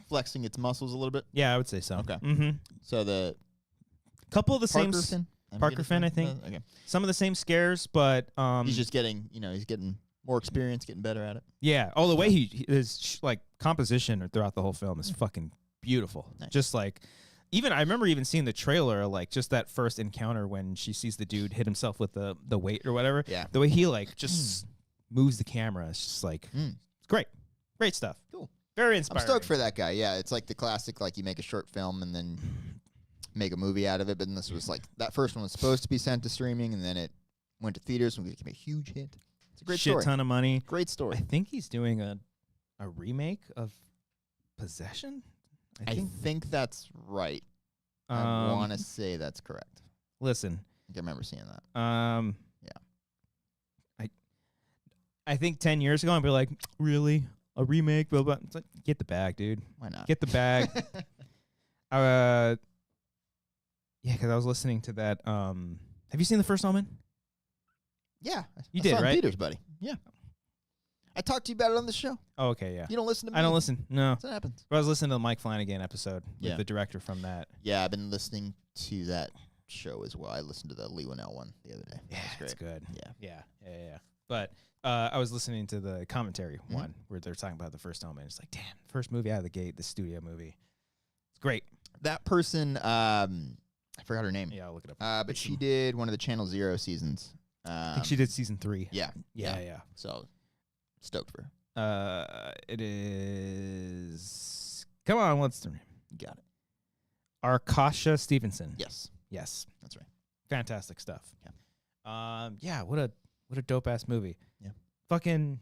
flexing its muscles a little bit. Yeah, I would say so. Okay. Mm-hmm. So the couple of the Parker Finn, I think. Okay. Some of the same scares, but he's just getting he's getting more experience, getting better at it. Yeah. Oh, the way his like composition throughout the whole film is fucking beautiful. Nice. Just like I remember even seeing the trailer, like just that first encounter when she sees the dude hit himself with the weight or whatever. Yeah. The way he like just moves the camera, it's just like it's great stuff. Cool. Very inspiring. I'm stoked for that guy. Yeah, it's like the classic, like you make a short film and then make a movie out of it. But then this was like that first one was supposed to be sent to streaming, and then it went to theaters and became a huge hit. It's a great story. Shit ton of money. Great story. I think he's doing a remake of Possession. I think that's right. I want to say that's correct. Listen, I remember seeing that. Yeah. I think 10 years ago I'd be like, really, a remake? Blah, blah. It's like, get the bag, dude. Why not? Get the bag. Yeah, because I was listening to that. Have you seen The First Omen? Yeah, you did, right? Peters, buddy. Yeah. I talked to you about it on the show. Oh, okay, yeah. You don't listen to me? I don't listen. No. That happens. But I was listening to the Mike Flanagan episode with the director from that. Yeah, I've been listening to that show as well. I listened to the Lee Winnell one the other day. Yeah, it's good. Yeah. But I was listening to the commentary one where they're talking about The First Omen. It's like, damn, first movie out of the gate, the studio movie. It's great. That person, I forgot her name. Yeah, I'll look it up. But she did one of the Channel Zero seasons. I think she did season 3. Yeah. So stoked for her. It is. Come on, what's her name? You got it. Arkasha Stevenson. Yes, that's right. Fantastic stuff. Yeah. What a dope ass movie. Yeah. Fucking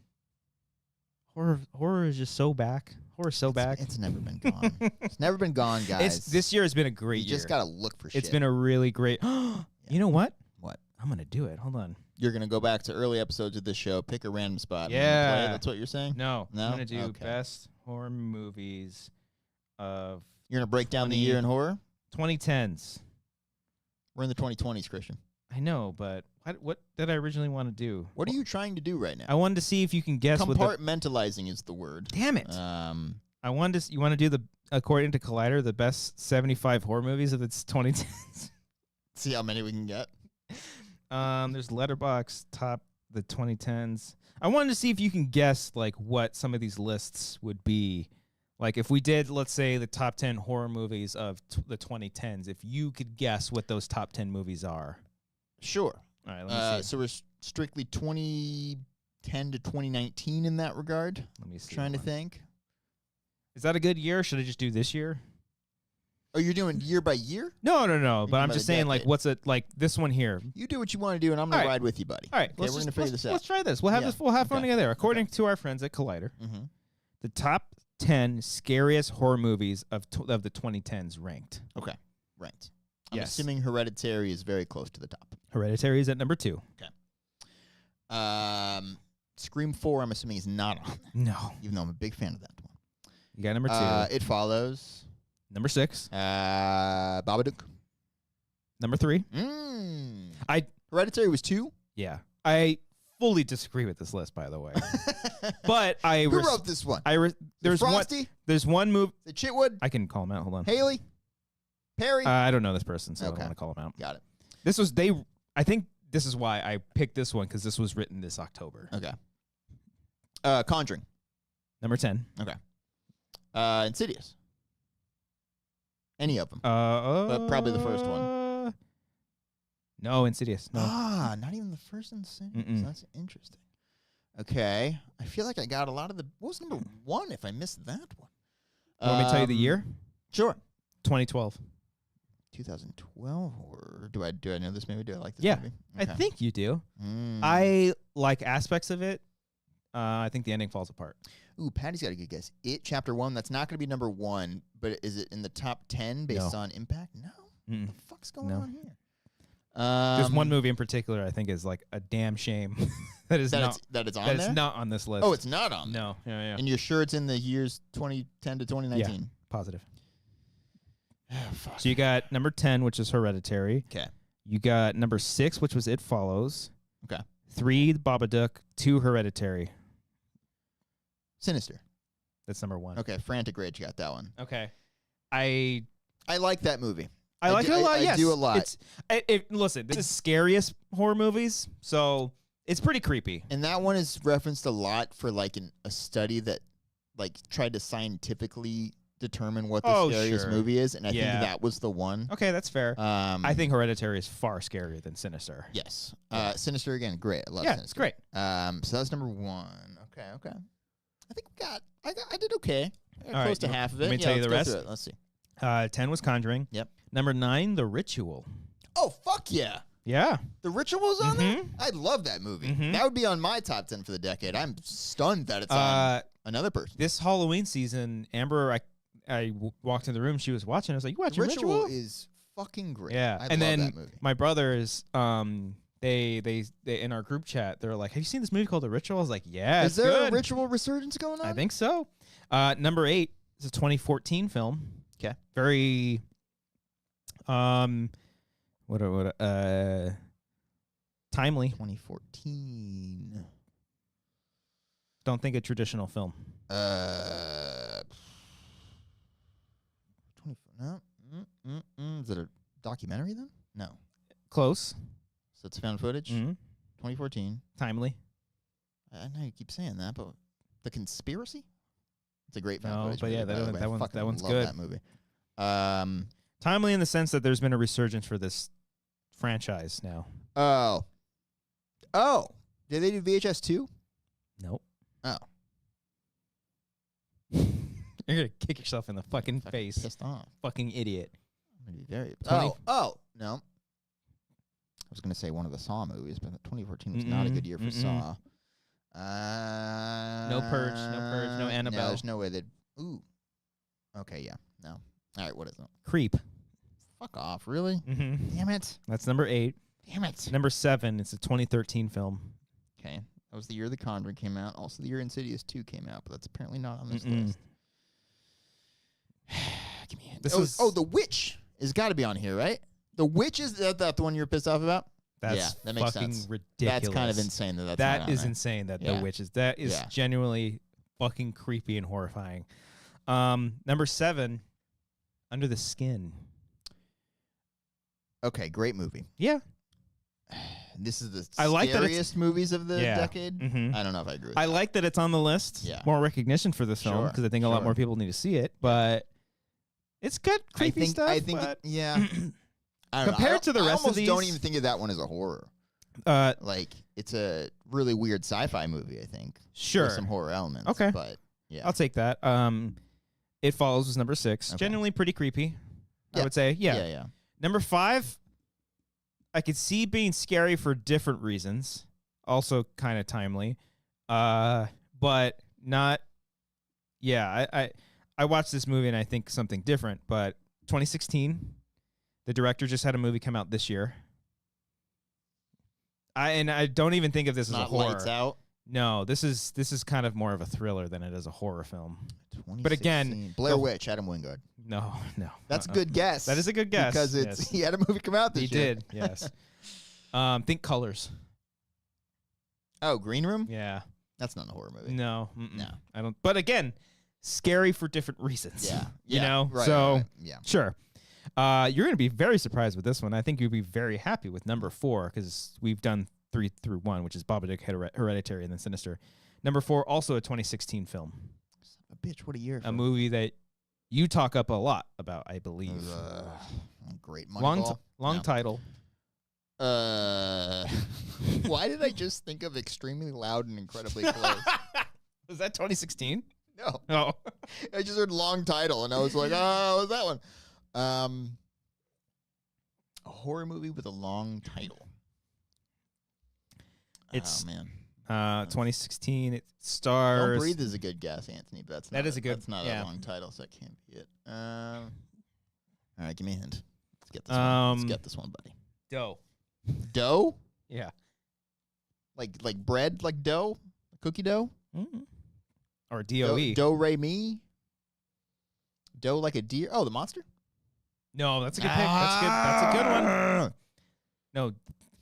horror is just so back. Horror's so back. It's never been gone. It's never been gone, guys. This year has been a great year. You just gotta look for shit. It's been a really great. You know what? What? I'm gonna do it. Hold on. You're going to go back to early episodes of this show, pick a random spot. Yeah. And play. That's what you're saying? No? I'm going to do best horror movies of... You're going to break down the year in horror? 2010s. We're in the 2020s, Christian. I know, but what did I originally want to do? What are you trying to do right now? I wanted to see if you can guess what Compartmentalizing is the word. Damn it. I wanted to... You want to do the, according to Collider, the best 75 horror movies of its 2010s? See how many we can get? There's Letterboxd top the 2010s. I wanted to see if you can guess like what some of these lists would be, Like if we did, let's say, the top 10 horror movies of the 2010s, if you could guess what those top 10 movies are. Sure. All right, let me see. So we're strictly 2010 to 2019 in that regard. Let me see. Trying to think. Is that a good year? Should I just do this year? Oh, you're doing year by year? No. But I'm just saying, like, what's it like this one here? You do what you want to do, and I'm gonna ride with you, buddy. All right, okay, we're gonna figure this out. Let's try this. We'll have this. We'll have fun together. According to our friends at Collider, the top 10 scariest horror movies of the 2010s ranked. Okay, ranked. I'm assuming Hereditary is very close to the top. Hereditary is at number 2. Okay. Scream 4, I'm assuming is not on there. No. Even though I'm a big fan of that one. You got number 2. It Follows. Number 6. Babadook. Number 3. Hereditary was 2? Yeah. I fully disagree with this list, by the way. But Who wrote this one? There's Frosty? There's one move. The Chitwood? I can call him out. Hold on. Haley? Perry? I don't know this person, so I don't want to call him out. Got it. I think this is why I picked this one, because this was written this October. Okay. Conjuring. Number 10. Okay. Insidious. Any of them. But probably the first one. No, Insidious. No. Not even the first Insidious. That's interesting. Okay. I feel like I got a lot of the... What was number 1 if I missed that one? Want me to tell you the year? Sure. 2012. 2012, or do I know this movie? Do I like this movie? I think you do. I like aspects of it. I think the ending falls apart. Ooh, Patty's got a good guess. It Chapter 1. That's not going to be number 1, but is it in the top 10 based on impact? No. What the fuck's going on here? There's one movie in particular I think is like a damn shame that it's not on this list. Oh, it's not on. No. Yeah. And you're sure it's in the years 2010 to 2019? Yeah, positive. Fuck. So you got number 10, which is Hereditary. Okay. You got number 6, which was It Follows. Okay. 3, Babadook. 2, Hereditary. Sinister. That's number 1. Okay, Frantic Rage got that one. Okay. I like that movie. I like it a lot, yes. I do a lot. Listen, this is scariest horror movies, so it's pretty creepy. And that one is referenced a lot for like a study that like tried to scientifically determine what the scariest movie is, and I think that was the one. Okay, that's fair. I think Hereditary is far scarier than Sinister. Yes. Sinister, again, great. I love Sinister. It's great. So that's number 1. Okay. I think I did okay. Close to half of it. Let me tell you the rest. Let's see. 10 was Conjuring. Yep. Number 9, The Ritual. Oh, fuck yeah. Yeah. The Ritual's on there? I love that movie. That would be on my top 10 for the decade. I'm stunned that it's on another person. This Halloween season, Amber, I walked in the room. She was watching. I was like, "You watching Ritual?" Is fucking great. Yeah, I and love then that movie. my brothers, they in our group chat, they're like, "Have you seen this movie called The Ritual?" I was like, "Yeah." Is there a Ritual resurgence going on? I think so. Number 8 is a 2014 film. Okay, very timely. 2014. Don't think a traditional film. No. Is it a documentary then? No. Close. So it's found footage. 2014. Timely. I know you keep saying that, but The Conspiracy. It's a great found footage. But movie, that one's love good. That movie. Timely in the sense that there's been a resurgence for this franchise now. Oh. Did they do VHS 2? Nope. Oh. You're going to kick yourself in the fucking face. Pissed off. Fucking idiot. I'm going to be very... Oh, no. I was going to say one of the Saw movies, but 2014 was not a good year for Saw. No Purge, no Annabelle. No, there's no way they'd... Ooh. Okay, yeah. No. All right, what is it? Creep. Fuck off, really? Damn it. That's number 8. Damn it. Number 7, it's a 2013 film. Okay. That was the year The Conjuring came out. Also the year Insidious 2 came out, but that's apparently not on this list. Give me a hint. The Witch has got to be on here, right? The Witch is that the one you're pissed off about? That's that makes fucking sense. ridiculous. That's kind of insane that that is insane that The Witch is. That is genuinely fucking creepy and horrifying. Number 7, Under the Skin. Okay, great movie. Yeah. this is the scariest movies of the decade. Mm-hmm. I don't know if I agree with I that. like that it's on the list. Yeah. More recognition for this film because I think a lot more people need to see it. But it's got creepy stuff. I think, yeah. I don't Compared know. to the rest of these, I almost don't even think of that one as a horror. Like, it's a really weird sci-fi movie, I think. Sure. With some horror elements. Okay. But, yeah. I'll take that. It Follows was number 6. Okay. Genuinely pretty creepy, I would say. Yeah. Number 5, I could see being scary for different reasons. Also kind of timely. But not... Yeah, I watched this movie and I think something different. But 2016, the director just had a movie come out this year. I don't even think of this as a horror. Lights Out? No, this is kind of more of a thriller than it is a horror film. But again, Blair Witch, Adam Wingard. No. That's a good guess. That is a good guess because he had a movie come out this year. He did, yes. Think Colors. Oh, Green Room? Yeah. That's not a horror movie. No. No. I don't. But again, scary for different reasons. Yeah. You know? Right, so, right. Yeah. Sure. You're going to be very surprised with this one. I think you'll be very happy with number 4 because we've done 3 through 1, which is Babadook, Hereditary, and then Sinister. Number 4, also a 2016 film. Son of a bitch, what a year. A movie that you talk up a lot about, I believe. Great Moneyball. Long title. Why did I just think of Extremely Loud and Incredibly Close? Was that 2016? No. Oh. I just heard long title, and I was like, oh, what was that one? A horror movie with a long title. It's, oh, man. 2016. It stars... Don't Breathe is a good guess, Anthony, but that's not That's not a long title, so that can't be it. All right, give me a hint. Let's get this one. Let's get this one, buddy. Dough. Dough? Yeah. Like bread? Like dough? Cookie dough? Mm-hmm. Or D-O-E. Dough Re Mi? Dough like a deer? Oh, the monster? No, that's a good pick. That's good. That's a good one. No,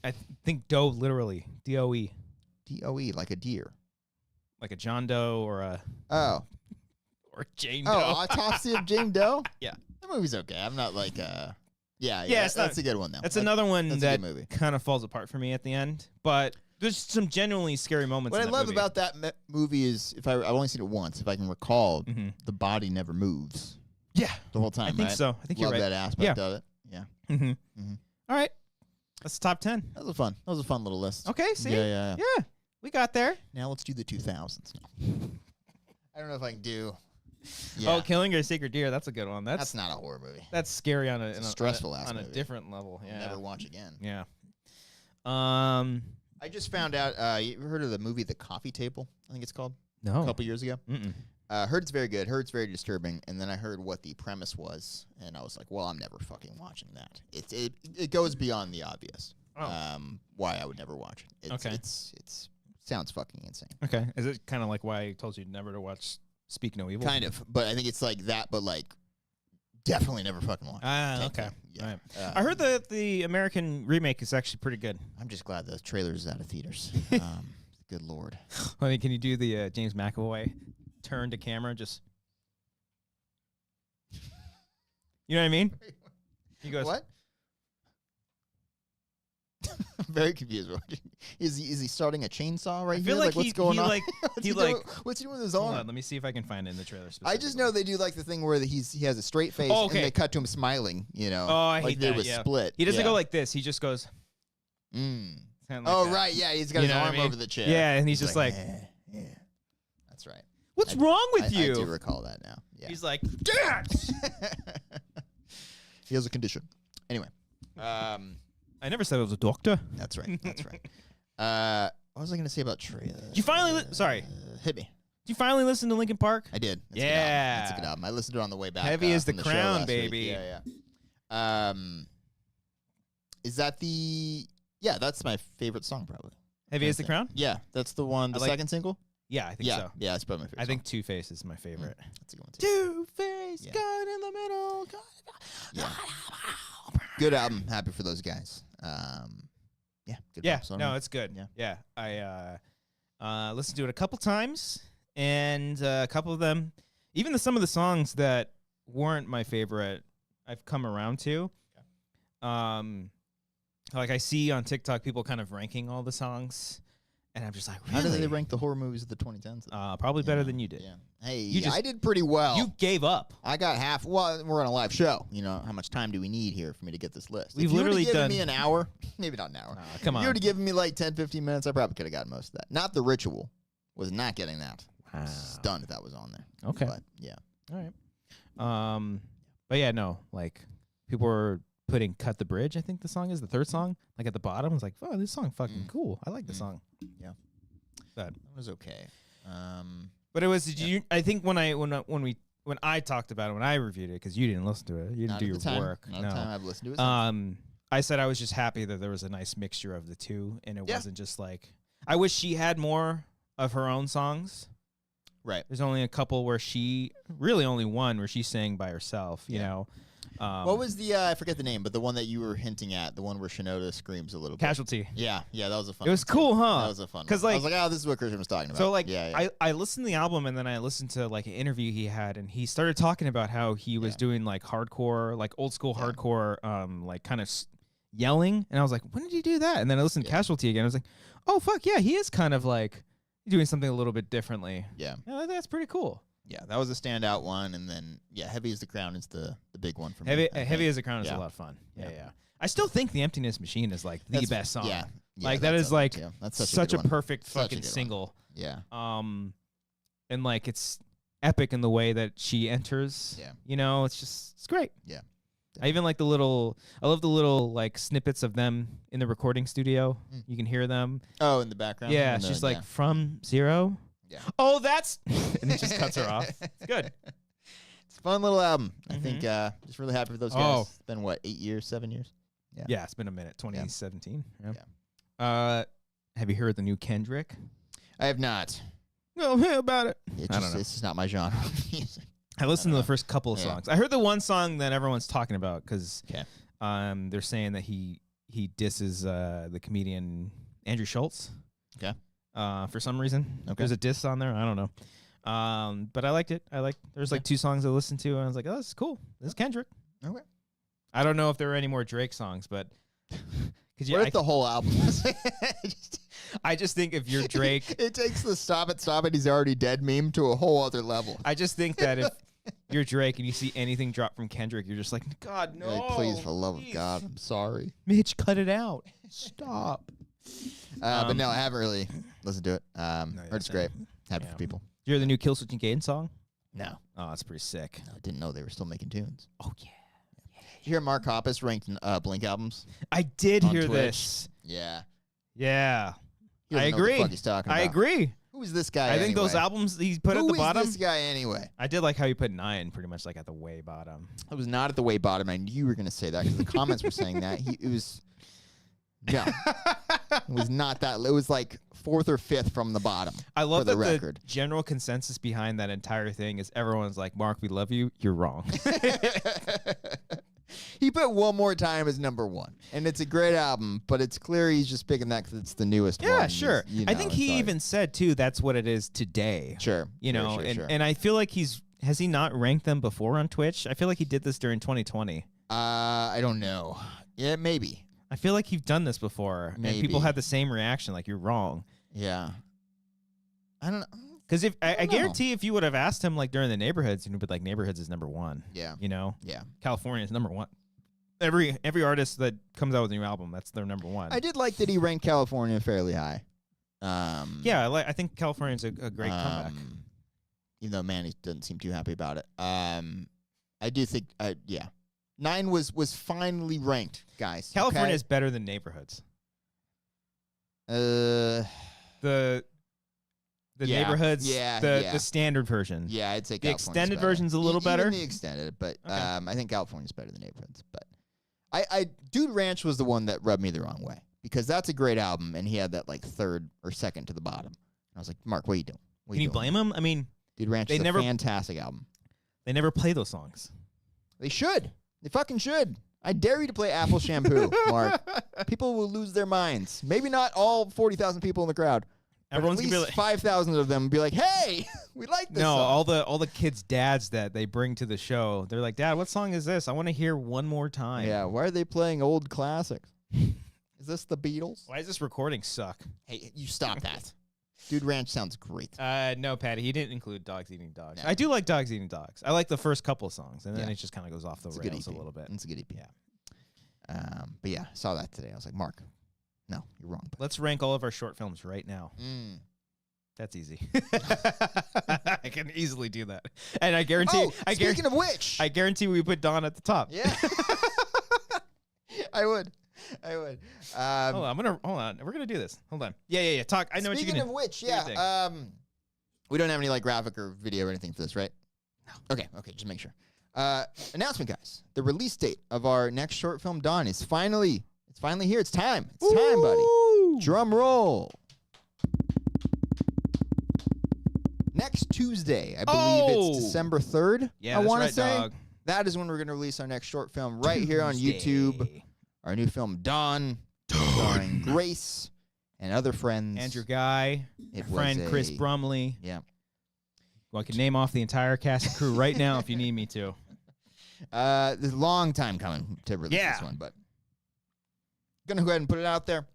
I think Doe literally. D-O-E. D-O-E, like a deer. Like a John Doe or a... Oh. Or Jane Doe. Oh, Autopsy of Jane Doe? Yeah. That movie's okay. I'm not like... Yeah, that's a good one, though. That's another one that kind of falls apart for me at the end. But there's some genuinely scary moments What in I that love movie. about that movie is, I've only seen it once, if I can recall, the body never moves. Yeah. The whole time, I think so. I think you're right. Love that aspect of it. Yeah. Mm-hmm. Mm-hmm. All right. That's the top 10. That was fun little list. Okay, see? Yeah. We got there. Now let's do the 2000s. I don't know if I can do... Yeah. Oh, Killing a Sacred Deer. That's a good one. That's not a horror movie. That's scary on a stressful on a movie. different level. Yeah. I'll never watch again. Yeah. I just found out. You ever heard of the movie The Coffee Table? I think it's called. No. A couple years ago. Mm-mm. Heard it's very good. Heard it's very disturbing. And then I heard what the premise was, and I was like, well, I'm never fucking watching that. It goes beyond the obvious. Oh. Why I would never watch it. Okay. It's sounds fucking insane. Okay. Is it kind of like why I told you never to watch Speak No Evil? Kind of, but I think it's like that, but like definitely never fucking watch. Okay. Yeah. All right. I heard that the American remake is actually pretty good. I'm just glad the trailer's out of theaters. Good Lord. I mean, can you do the James McAvoy turn to camera? Just, you know what I mean? He goes, what? I'm very confused. Is he starting a chainsaw right here? Like what's going on? What's he doing with his arm? Let me see if I can find it in the trailer. I just know they do like the thing where he has a straight face and they cut to him smiling. You know, I like hate they that. was split. He doesn't go like this. He just goes. Like that. Right, yeah. He's got his arm over the chair. Yeah, and he's just like yeah. That's right. What's wrong with you? I do recall that now. Yeah. He's like, Dad! He has a condition. Anyway. I never said I was a doctor. That's right. That's right. What was I going to say about Trey? Did you finally... Sorry. Hit me. Did you finally listen to Linkin Park? I did. That's That's a good album. I listened to it on the way back. Heavy as the show crown, last baby. Week. Yeah. Is that the... Yeah, that's my favorite song, probably. Heavy as the crown? Yeah, that's the one, the second single? Yeah, I think so. Yeah, that's probably my favorite I think Two-Face is my favorite. That's a good one, too. Two-Face, God in the middle. Yeah. Good album. Happy for those guys. Yeah, good album. No, it's good. Yeah. I listened to it a couple times, and a couple of them, even some of the songs that weren't my favorite, I've come around to. like I see on TikTok people kind of ranking all the songs, and I'm just like, really? How did they rank the horror movies of the 2010s? Probably better than you did. Yeah. Hey, I did pretty well. You gave up. I got half. Well, we're on a live show. You know, how much time do we need here for me to get this list? We've literally done me an hour. Maybe not an hour. Come on. If you would have given me like 10, 15 minutes, I probably could have gotten most of that. Not The Ritual. Was not getting that. Wow. Stunned that was on there. Okay. But yeah. All right. But yeah, no, like people were putting "Cut the Bridge." I think the song is the third song. Like at the bottom, I was like, "Oh, this song fucking cool. I like the song." Yeah, that was okay. But it was. I think when I talked about it, when I reviewed it, because you didn't listen to it, you didn't do your work. Not the time I've listened to it. I said I was just happy that there was a nice mixture of the two, and it wasn't just like. I wish she had more of her own songs. Right. There's only a couple where really only one where she sang by herself. You know. What was the I forget the name, but the one that you were hinting at, the one where Shoutout screams a little bit. Casualty. Yeah, that was a fun. It was cool, huh? That was a fun. Because I was like, oh, this is what Christian was talking about. So like, I listened to the album and then I listened to like an interview he had, and he started talking about how he was doing like hardcore, like old school hardcore, like kind of yelling, and I was like, when did he do that? And then I listened to Casualty again. I was like, oh fuck yeah, he is kind of like doing something a little bit differently. Yeah, that's pretty cool. Yeah, that was a standout one, and then Heavy as the Crown is the big one for me. Heavy as the Crown is a lot of fun. Yeah. I still think The Emptiness Machine is like the best song. Yeah, like that is like such a perfect fucking single. Yeah. And like it's epic in the way that she enters. Yeah. You know, it's great. Yeah. I even like I love the little like snippets of them in the recording studio. You can hear them. Oh, in the background. Yeah, she's like from zero. Yeah. Oh, that's and it just cuts her off. It's good. It's a fun little album. I think just really happy with those guys. It's been what, 8 years, 7 years? Yeah, it's been a minute. 2017. Yeah. Have you heard the new Kendrick? I have not. No, hear about it. I don't know. It's just not my genre. I listened to the first couple of songs. I heard the one song that everyone's talking about because they're saying that he disses the comedian Andrew Schultz. Okay. For some reason. There's a diss on there. I don't know. But I liked it. There's like 2 songs I listened to, and I was like, oh, this is cool. This is Kendrick. Okay. I don't know if there are any more Drake songs, but what if the whole album? I just think if you're Drake, it takes the stop it, he's already dead meme to a whole other level. I just think that if you're Drake and you see anything drop from Kendrick, you're just like, God, no. Like, please, for the love of God, I'm sorry. Mitch, cut it out. Stop. But no, I haven't really listened to it. Heard it's great. Happy for people. Did you hear the new Killswitch Engage song? No. Oh, that's pretty sick. No, I didn't know they were still making tunes. Oh, yeah. Did you hear Mark Hoppus ranked Blink albums? I did hear Twitch? this. Yeah. Yeah. I agree. Know what the fuck he's talking about. I agree. Who is this guy I think those albums he put at the bottom. Who is this guy anyway? I did like how you put 9 pretty much like at the way bottom. It was not at the way bottom. I knew you were going to say that because the comments were saying that. It was... Yeah. It was not that. It was like 4th or 5th from the bottom. I love that the general consensus behind that entire thing is everyone's like, Mark, we love you. You're wrong. He put One More Time as number 1. And it's a great album, but it's clear he's just picking that because it's the newest one. Yeah, sure. I think he even said, too, that's what it is today. Sure. You know, and I feel like has he not ranked them before on Twitch? I feel like he did this during 2020. I don't know. Yeah, maybe. I feel like you've done this before, and people had the same reaction, like you're wrong. Yeah. I don't know. Because I guarantee if you would have asked him like during the Neighborhoods, he'd be like, Neighborhoods is number 1. Yeah. You know? Yeah. California is number 1. Every artist that comes out with a new album, that's their number 1. I did like that he ranked California fairly high. Yeah, I think California's a great comeback. Even though Manny doesn't seem too happy about it. I do think, 9 was finally ranked, guys. California is better than Neighborhoods. The Neighborhoods, the standard version. Yeah, I'd say the extended version's a little better. Even the extended, but I think California's better than Neighborhoods. But Dude Ranch was the one that rubbed me the wrong way because that's a great album, and he had that like 3rd or 2nd to the bottom. I was like, Mark, what are you doing? Can you blame him? I mean, Dude Ranch is a fantastic album. They never play those songs. They should. They fucking should. I dare you to play Apple Shampoo, Mark. People will lose their minds. Maybe not all 40,000 people in the crowd. Everyone's at least 5,000 of them be like, "Hey, we like this." No, song. all the kids' dads that they bring to the show, they're like, "Dad, what song is this? I want to hear one more time." Yeah, why are they playing old classics? this the Beatles? Why does this recording suck? Hey, you stop that. Dude Ranch sounds great. No, Patty, he didn't include Dogs Eating Dogs. No. I do like Dogs Eating Dogs. I like the first couple of songs, and then it just kind of goes off the rails a little bit. It's a good EP. Yeah. But yeah, saw that today. I was like, Mark, no, you're wrong. Let's rank all of our short films right now. That's easy. I can easily do that. And I guarantee... speaking of which... I guarantee we put Dawn at the top. Yeah. I would. Hold on. We're gonna do this. Hold on. Yeah. Talk. I know what you're gonna. Speaking of which, we don't have any like graphic or video or anything for this, right? No. Okay. Just make sure. Announcement, guys. The release date of our next short film, Dawn, is finally here. It's time. It's time, buddy. Drum roll. Next Tuesday, I believe it's December 3rd. Yeah, I want to say. Dog. That is when we're going to release our next short film right here on YouTube. Our new film, Dawn, starring Grace and other friends. Andrew Guy, friend Chris Brumley. Yeah. Well, I can name off the entire cast and crew right now if you need me to. There's a long time coming to release this one, but going to go ahead and put it out there.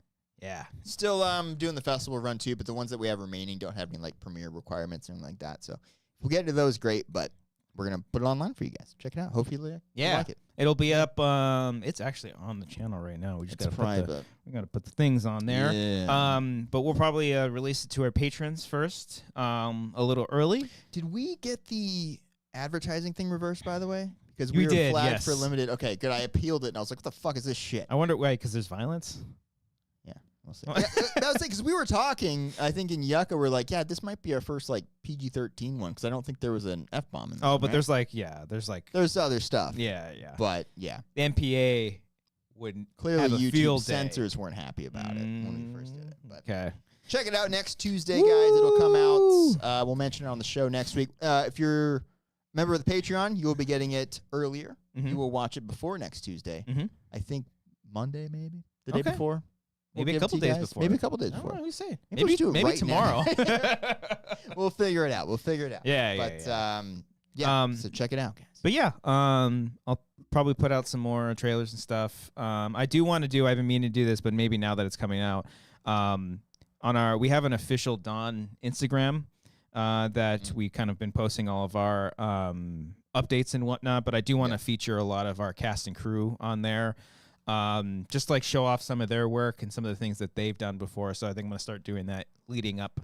Yeah. Still doing the festival run too, but the ones that we have remaining don't have any like premiere requirements or anything like that. So if we get into those, great, but we're going to put it online for you guys. Check it out. Hopefully you like it. It'll be up. It's actually on the channel right now. We just got to put the things on there. Yeah. But we'll probably release it to our patrons first, a little early. Did we get the advertising thing reversed, by the way? Because we were did, flagged for limited. Okay, good. I appealed it, and I was like, what the fuck is this shit? I wonder why, because there's violence? Yeah. We'll see. That was because we were talking, I think in Yucca, we're like, yeah, this might be our first like PG-13 one, because I don't think there was an F-bomb in there. Oh, but right? there's other stuff. Yeah. But yeah. The MPA wouldn't clearly have a YouTube field censors weren't happy about it when we first did it. But okay. Check it out next Tuesday, guys. It'll come out. We'll mention it on the show next week. If you're a member of the Patreon, you will be getting it earlier. You will watch it before next Tuesday. I think Monday, maybe the day before. Maybe a couple days before. Maybe a couple days before. I don't know, we say. Maybe Maybe tomorrow. We'll figure it out. Yeah. So check it out, guys. But yeah, I'll probably put out some more trailers and stuff. I do want to do. I've been meaning to do this, but maybe now that it's coming out, we have an official Dawn Instagram that we kind of been posting all of our updates and whatnot. But I do want to feature a lot of our cast and crew on there. Just like show off some of their work and some of the things that they've done before. So I think I'm going to start doing that leading up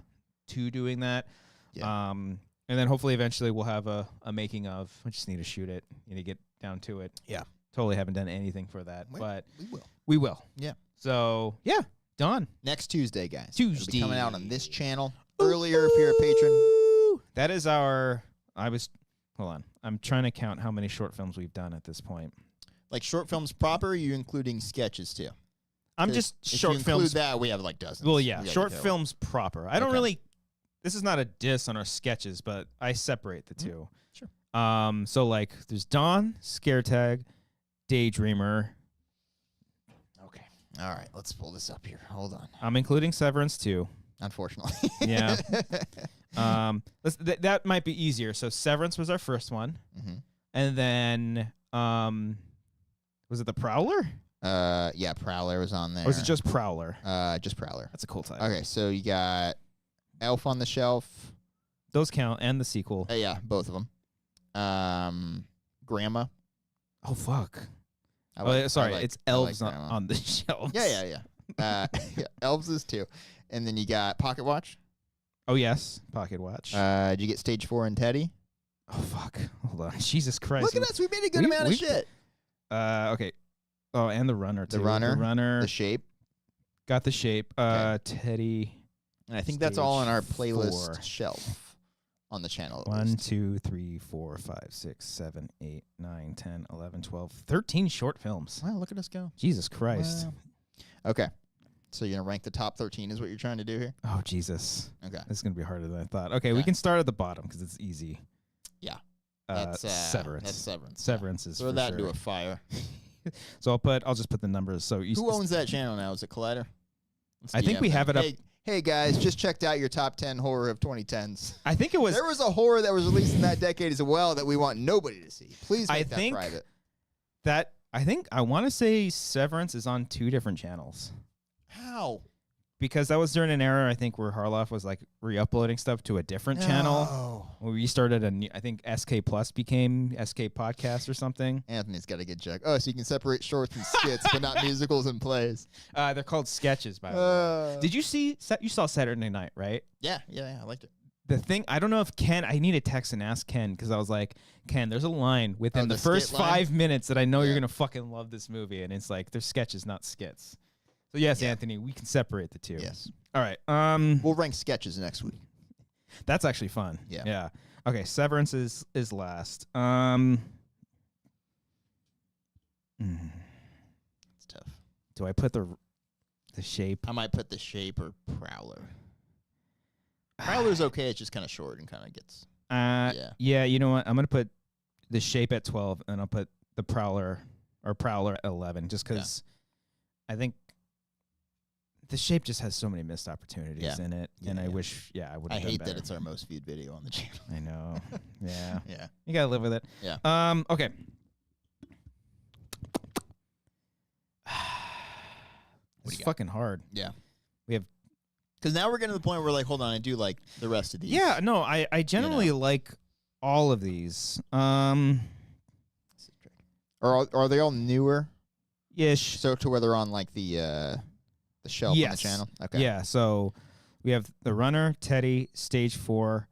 to doing that. Yeah. And then hopefully eventually we'll have a making of. I just need to shoot it. Need to get down to it. Yeah. Totally haven't done anything for that, but we will. We will. Yeah. So yeah, Dawn. Next Tuesday, guys. Tuesday. It'll be coming out on this channel earlier if you're a patron. That is hold on. I'm trying to count how many short films we've done at this point. Like short films proper, or are you including sketches too? I'm just short films. films. That we have like dozens. Well, yeah, short films proper. I don't really. This is not a diss on our sketches, but I separate the two. Sure. So like, there's Dawn, Scare Tag, Daydreamer. Okay. All right. Let's pull this up here. Hold on. I'm including Severance too. Unfortunately. Yeah. That might be easier. So Severance was our first one, and then was it the Prowler? Yeah, Prowler was on there. Or was it just Prowler? Just Prowler. That's a cool title. Okay, so you got Elf on the Shelf. Those count, and the sequel. Yeah, both of them. Grandma. Oh fuck. It's Elves on the Shelf. Yeah. Elves is two, and then you got Pocket Watch. Oh yes, Pocket Watch. Did you get Stage 4 and Teddy? Oh fuck. Hold on. Jesus Christ. Look at us. We made a good amount of shit. Okay. Oh, and the Runner too. The Runner. The Shape. Got the Shape. Teddy. And I think that's all on our playlist shelf on the channel. 1, 2, 3, 4, 5, 6, 7, 8, 9, 10, 11, 12, 13 short films. Wow, look at us go. Jesus Christ. Wow. Okay. So you're going to rank the top 13 is what you're trying to do here? Oh, Jesus. Okay. This is going to be harder than I thought. Okay, we can start at the bottom because it's easy. Yeah. That's Severance. That's Severance. Severance is throw that into a fire. So I'll just put the numbers. So who owns that channel now? Is it Collider? I think we have it up. Hey guys, just checked out your top 10 horror of 2010s. I think it was. There was a horror that was released in that decade as well that we want nobody to see. Please make that private. I want to say Severance is on 2 different channels. How? Because that was during an era, I think, where Harloff was like re-uploading stuff to a different channel. When we started I think SK Plus became SK Podcast or something. Anthony's got to get checked. Oh, so you can separate shorts and skits, but not musicals and plays. They're called sketches, by the way. Did you saw Saturday Night, right? Yeah, I liked it. The thing, I don't know if Ken, I need to text and ask Ken, because I was like, Ken, there's a line within the first 5 minutes that I know you're going to fucking love this movie. And it's like, they're sketches, not skits. So yes, Anthony, we can separate the two. Yes. All right. We'll rank sketches next week. That's actually fun. Yeah. Yeah. Okay. Severance is last. It's tough. Do I put the Shape? I might put The Shape or Prowler. Prowler's okay. It's just kind of short and kind of gets. Yeah. You know what? I'm gonna put The Shape at 12, and I'll put the Prowler at 11, just because I think The Shape just has so many missed opportunities in it, and I wish, I would. I hate that it's our most viewed video on the channel. I know. Yeah. Yeah. You gotta live with it. Yeah. Okay. It's fucking hard. Yeah. We have, because now we're getting to the point where like, hold on, I do like the rest of these. Yeah. No, I generally like all of these. Are they all newer? Ish. So to where they're on like the shelf on the channel? Okay. Yeah, so we have The Runner, Teddy, Stage 4.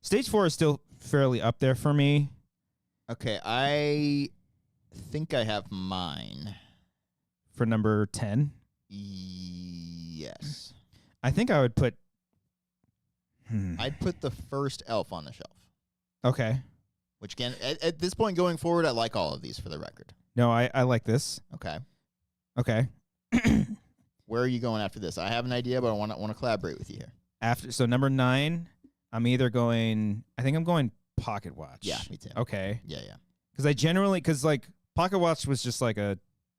Stage 4 is still fairly up there for me. Okay, I think I have mine. For number 10? Yes. I think I would put... I'd put the first Elf on the shelf. Okay. Which, again, at this point going forward, I like all of these for the record. No, I like this. Okay. Okay. Where are you going after this? I have an idea, but I want to collaborate with you here. So number 9, I'm either going... I think I'm going Pocket Watch. Yeah, me too. Okay. Yeah. Because like Pocket Watch was just like a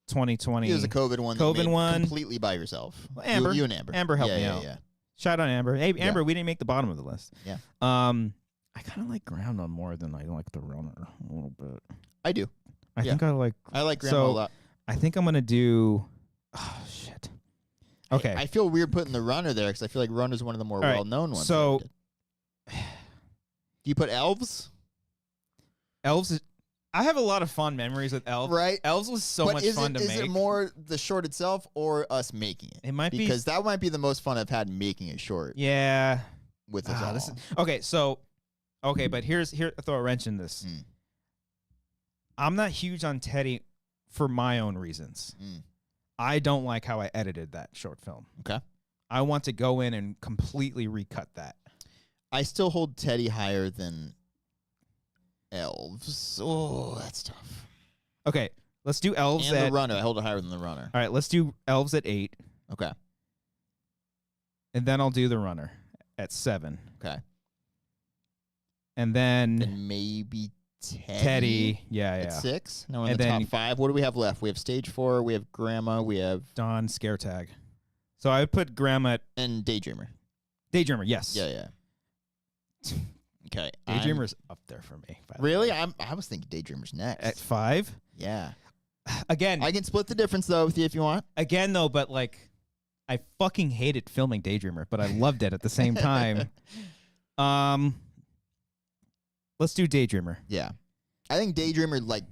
2020. It was a COVID one. COVID one. Completely by yourself. Well, Amber. You and Amber. Amber helped me out. Yeah. Shout out Amber. Hey, Amber, we didn't make the bottom of the list. Yeah. I kind of like Groundhog more than I like The Runner a little bit. I do. I think I like Groundhog a lot. I think I'm going to do... Oh, shit. Okay. I feel weird putting The Runner there because I feel like Runner's one of the more well-known ones. So... Do you put Elves? Elves... I have a lot of fond memories with Elves. Right. Elves was so much fun to make. Is it more the short itself or us making it? It might be. Because that might be the most fun I've had making a short. Yeah. With us all. Okay, but here, throw a wrench in this. I'm not huge on Teddy for my own reasons. I don't like how I edited that short film. Okay. I want to go in and completely recut that. I still hold Teddy higher than Elves. Oh, that's tough. Okay, let's do Elves and The Runner. I hold it higher than The Runner. All right, let's do Elves at 8. Okay. And then I'll do The Runner at 7. Okay. And then... And maybe Teddy. Yeah. At 6? No, in the top 5. What do we have left? We have Stage 4. We have Grandma. We have... Dawn, Scare Tag. So I would put Grandma at... And Daydreamer. Daydreamer, yes. Yeah. Okay. Daydreamer's up there for me. Really? I was thinking Daydreamer's next. At 5? Yeah. Again. I can split the difference, though, with you if you want. Again, though, but, like, I fucking hated filming Daydreamer, but I loved it at the same time. Let's do Daydreamer. Yeah. I think Daydreamer, like,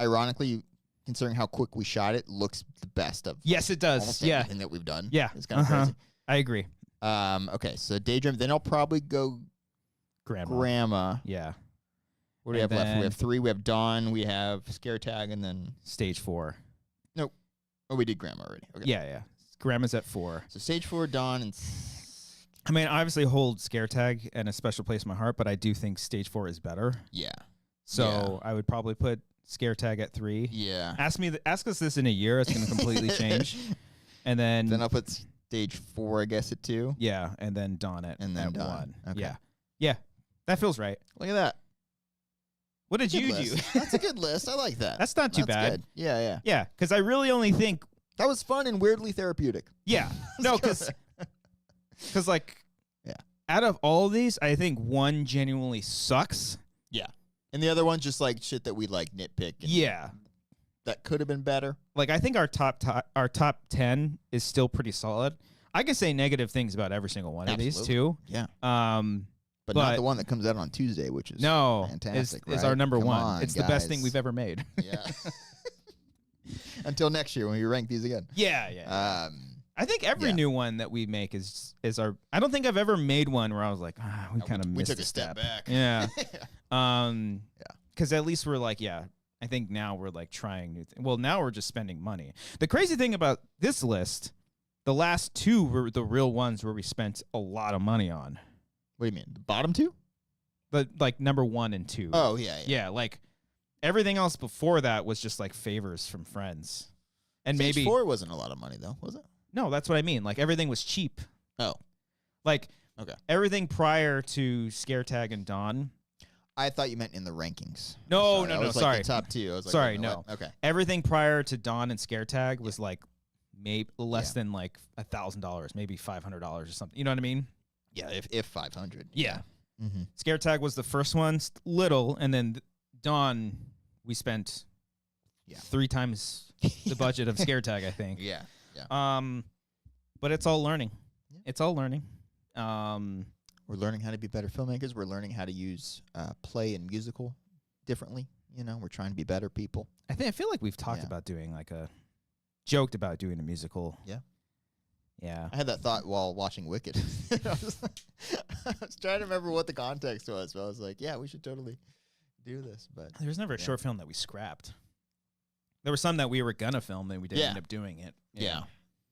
ironically, considering how quick we shot it, looks the best of yes, it does. almost everything that we've done. Yeah. It's kind of crazy. I agree. Okay, so Daydream. Then I'll probably go Grandma. Yeah. What do we have left? We have 3. We have Dawn. We have Scare Tag, and then Stage 4. Nope. Oh, we did Grandma already. Okay. Yeah. Grandma's at 4. So Stage 4, Dawn, and... I mean, I obviously hold Scare Tag in a special place in my heart, but I do think Stage 4 is better. Yeah. So I would probably put Scare Tag at 3. Yeah. Ask us this in a year. It's going to completely change. And then I'll put Stage 4, I guess, at 2. Yeah, and then Dawn at 1. Okay. Yeah. That feels right. Look at that. What did you do? That's a good list. I like that. That's not too bad. Good. Yeah. Yeah, because I really only think... That was fun and weirdly therapeutic. Yeah. No, because like, out of all of these, I think 1 genuinely sucks. Yeah. And the other one's just like shit that we like nitpick. And that could have been better. Like, I think our top 10 is still pretty solid. I could say negative things about every single one of these too. Yeah. But not the one that comes out on Tuesday, which is fantastic. Is our number one. It's the best thing we've ever made. Yeah. Until next year when we rank these again. Yeah. I think every new one that we make is our. I don't think I've ever made one where I was like, we kind of missed we took a step back. Yeah. Because at least we're like, I think now we're like trying new things. Well, now we're just spending money. The crazy thing about this list, the last two were the real ones where we spent a lot of money on. What do you mean? The bottom two? But like number 1 and 2. Oh, yeah. Yeah, like everything else before that was just like favors from friends. And Stage maybe 4 wasn't a lot of money though, was it? No, that's what I mean. Like everything was cheap. Oh. Like okay. Everything prior to Scare Tag and Dawn. I thought you meant in the rankings. No, sorry. The top 2. I was like, sorry, no. What? Okay. Everything prior to Dawn and Scare Tag was like maybe less than like $1,000, maybe $500 or something. You know what I mean? Yeah, if 500. Yeah. Mm-hmm. Scare Tag was the first one, little, and then Dawn we spent 3 times the budget of Scare Tag, I think. Yeah. But it's all learning. Yeah. It's all learning. We're learning how to be better filmmakers. We're learning how to use play and musical differently. You know, we're trying to be better people. I feel like we've talked about doing joked about doing a musical. Yeah. Yeah. I had that thought while watching Wicked. I was trying to remember what the context was, but I was like, yeah, we should totally do this. But there was never a short film that we scrapped. There were some that we were gonna film and we didn't end up doing it. Yeah.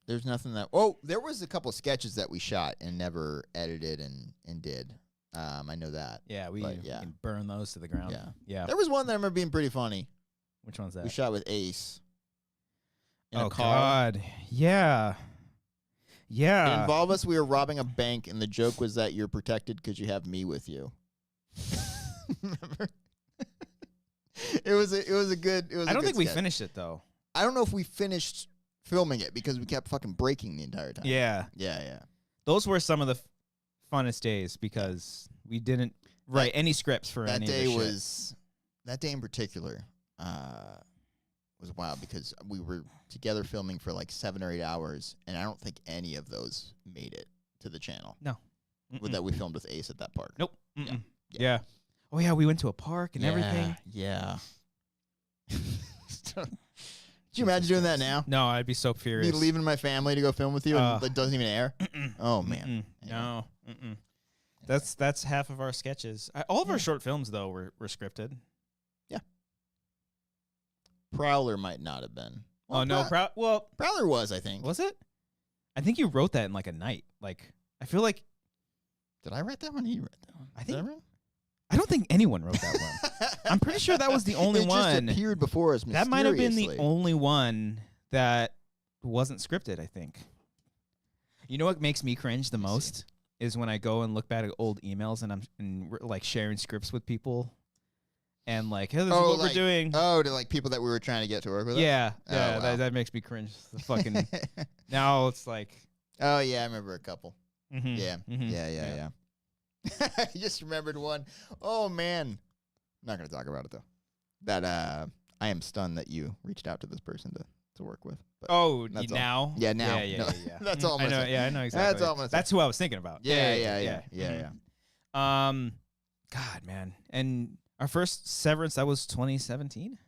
There's nothing that... Oh, there was a couple of sketches that we shot and never edited and did. I know that. Yeah, we can burn those to the ground. Yeah. There was one that I remember being pretty funny. Which one's that? We shot with Ace. In a car. God. Yeah. It involved us. We were robbing a bank, and the joke was that you're protected because you have me with you. Remember? It was a good. I don't think we finished it though. I don't know if we finished filming it because we kept fucking breaking the entire time. Yeah. Those were some of the funnest days because we didn't write any scripts for any of the shit. That day in particular was wild because we were together filming for like 7 or 8 hours, and I don't think any of those made it to the channel. No. With that we filmed with Ace at that park. Nope. Yeah. Oh yeah, we went to a park and everything. Yeah. Could you imagine doing that now? No, I'd be so furious. Me leaving my family to go film with you and it doesn't even air? Oh, man. No. That's half of our sketches. All of our short films, though, were scripted. Yeah. Prowler might not have been. Well, Prowler was, I think. Was it? I think you wrote that in like a night. Like, I feel like... Did I write that one? You wrote that one? I don't think anyone wrote that one. I'm pretty sure that was the only one. It just appeared before us mysteriously. That might have been the only one that wasn't scripted, I think. You know what makes me cringe the most is when I go and look back at old emails and we're like sharing scripts with people and like, hey, this is what we're doing. Oh, to like people that we were trying to get to work with? Yeah. That makes me cringe. The fucking now it's like. Oh, yeah, I remember a couple. Mm-hmm. Yeah. I just remembered one. Oh, man. I'm not going to talk about it, though. That I am stunned that you reached out to this person to work with. Oh, now? All. Yeah, now. Yeah. That's all I'm going to say. Yeah, I know exactly. That's all I'm going to say. That's who I was thinking about. Yeah. God, man. And our first Severance, that was 2017?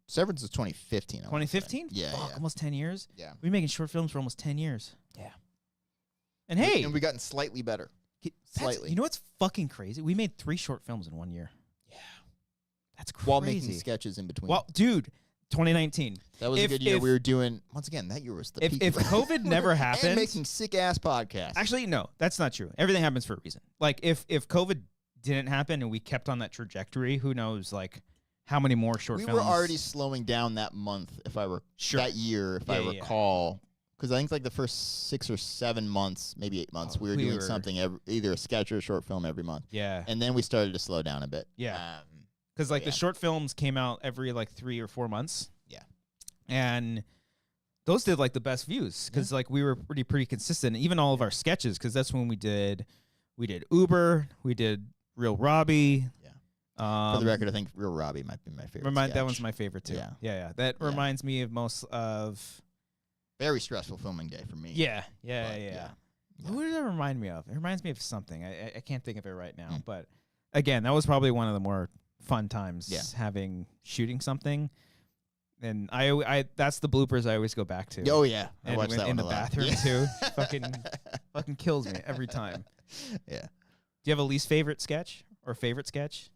Severance was 2015. 2015? Yeah, Fuck, almost 10 years? Yeah. We've been making short films for almost 10 years. Yeah. And hey. And we gotten slightly better. Slightly. You know what's fucking crazy? We made 3 short films in 1 year. Yeah. That's crazy. While making sketches in between. Well, dude, 2019. That was a good year. We were doing, once again, that year was the peak. If COVID never happened. And making sick-ass podcasts. Actually, no, that's not true. Everything happens for a reason. Like, if COVID didn't happen and we kept on that trajectory, who knows, like, how many more short films. We were already slowing down that month, that year, if I recall. Because I think like the first 6 or 7 months, maybe 8 months, we were doing something, either a sketch or a short film every month. Yeah. And then we started to slow down a bit. Yeah. Because the short films came out every like 3 or 4 months. Yeah. And those did like the best views because like we were pretty consistent. Even all of our sketches, because that's when we did Uber, we did Real Robbie. For the record, I think Real Robbie might be my favorite. That one's my favorite too. Yeah. That reminds me of most of. Very stressful filming day for me. Yeah. What does that remind me of? It reminds me of something. I can't think of it right now. But again, that was probably one of the more fun times shooting something. And I that's the bloopers I always go back to. Oh yeah, I watch that in the bathroom too. fucking kills me every time. Yeah. Do you have a least favorite sketch or favorite sketch?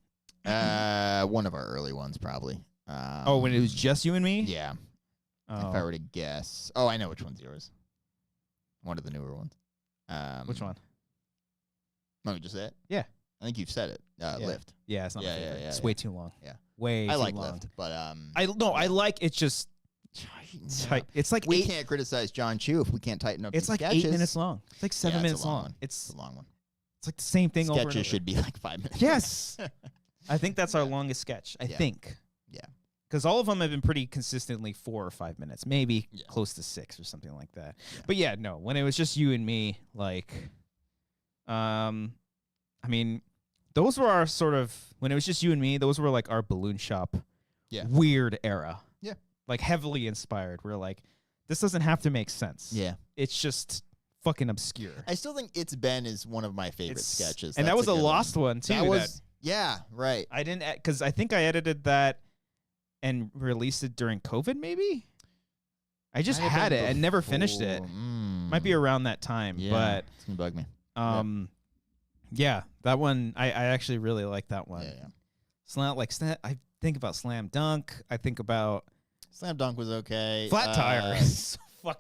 One of our early ones probably. When it was just you and me? Yeah. If I were to guess. Oh, I know which one's yours. One of the newer ones. Which one? Want me to just say it? Yeah. I think you've said it. Lift. Yeah, it's not my favorite. It's way too long. Yeah. Way I too like long. Lift, but I like it's just it's like we can't criticize John Chu if we can't tighten up. It's like sketches. 8 minutes long. It's like 7 minutes long. It's a long one. It's like the same thing over and over. Sketches should be like 5 minutes. Yes. I think that's our longest sketch. I think. Yeah. Because all of them have been pretty consistently 4 or 5 minutes, maybe close to 6 or something like that. Yeah. But yeah, no, when it was just you and me, like, I mean, those were our sort of, when it was just you and me, those were like our balloon shop weird era. Yeah. Like heavily inspired. We're like, this doesn't have to make sense. Yeah. It's just fucking obscure. I still think It's Ben is one of my favorite sketches. And that was a lost one, too. That was, yeah, right. I didn't, because I think I edited that and released it during COVID, maybe? I just had it and never finished it. Might be around that time, but it's gonna bug me. Yeah, that one I actually really like that one. Yeah. I think about Slam Dunk. I think about Slam Dunk was okay. Flat Tire.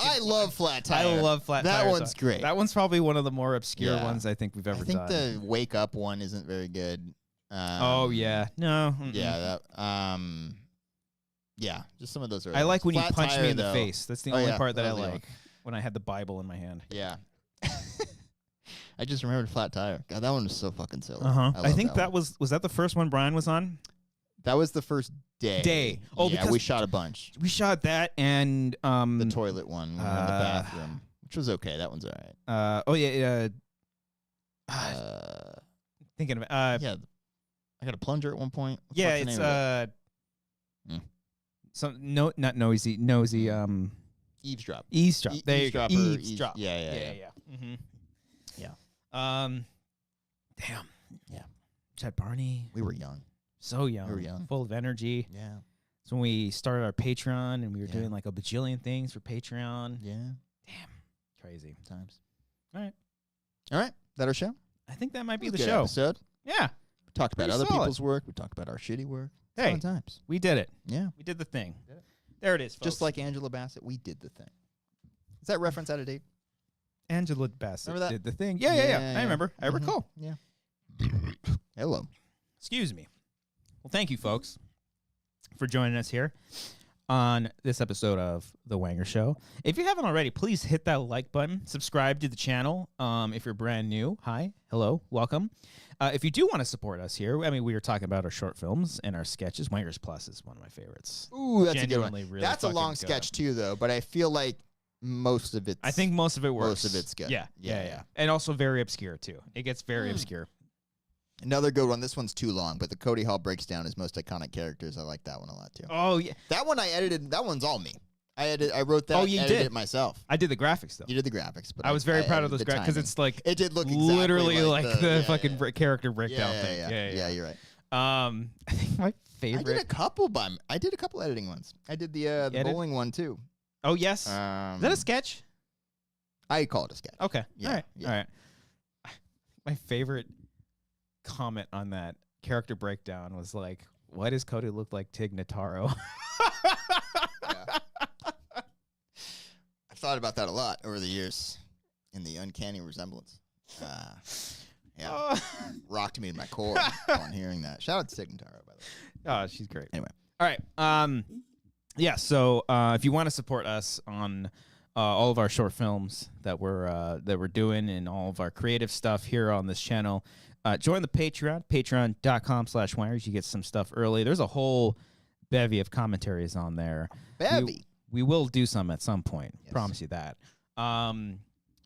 I love Flat Tire. I love Flat Tire. That one's great. That one's probably one of the more obscure ones I think we've ever done. I think the Wake Up one isn't very good. Oh yeah, no. Yeah, that. Yeah, just some of those. I like when you punch me in the face. That's the only part that I like. like. When I had the Bible in my hand. Yeah. I just remembered Flat Tire. God, that one was so fucking silly. I think that was that the first one Brian was on? That was the first day. Oh, yeah, we shot a bunch. We shot that and the toilet one in the bathroom, which was okay. That one's all right. Thinking of it. Yeah, I got a plunger at one point. It's not nosy. Eavesdrop. There you go. Eavesdrop. Yeah. Mm-hmm. Yeah. Damn. Yeah. Chad Barney. We were young. So young. We were young. Full of energy. Yeah. So when we started our Patreon and we were doing like a bajillion things for Patreon. Yeah. Damn. Crazy times. All right. That our show? I think that might be the good show. Episode. Yeah. We talked about other people's work. We talked about our shitty work. Hey. Fun times. We did it. Yeah. We did the thing. There it is, folks. Just like Angela Bassett, we did the thing. Is that reference out of date? Angela Bassett remember that? did the thing. Yeah. I remember. I recall. Yeah. Hello. Excuse me. Well, thank you, folks, for joining us here on this episode of The Wanger Show. If you haven't already, please hit that like button. Subscribe to the channel if you're brand new. Hi. Hello. Welcome. If you do want to support us here, I mean, we were talking about our short films and our sketches. Wangers Plus is one of my favorites. Ooh, that's Genuinely a good one. Really that's a long sketch, too, though, but I feel like most of it. I think most of it works. Most of it's good. Yeah. And also very obscure, too. It gets very obscure. Another good one. This one's too long, but the Cody Hall breaks down his most iconic characters. I like that one a lot, too. Oh, yeah. That one I edited. That one's all me. I wrote that. Oh, you edited did it myself. I did the graphics, though. You did the graphics, but I was very proud of those graphics because it's like it did look exactly literally like the fucking character breakdown thing. Yeah, you're right. I think my favorite. I did a couple editing ones. I did the bowling one too. Oh yes. Is that a sketch? I call it a sketch. Okay. Yeah. All right. My favorite comment on that character breakdown was like, "Why does Cody look like Tig Notaro?" I've thought about that a lot over the years in the uncanny resemblance. Rocked me in my core on hearing that. Shout out to Tig Notaro, by the way. Oh, she's great. Anyway. All right. Yeah, so if you want to support us on all of our short films that we're doing and all of our creative stuff here on this channel, join the Patreon, patreon.com/wangers. You get some stuff early. There's a whole bevy of commentaries on there. Bevy. We will do some at some point. Yes. Promise you that. And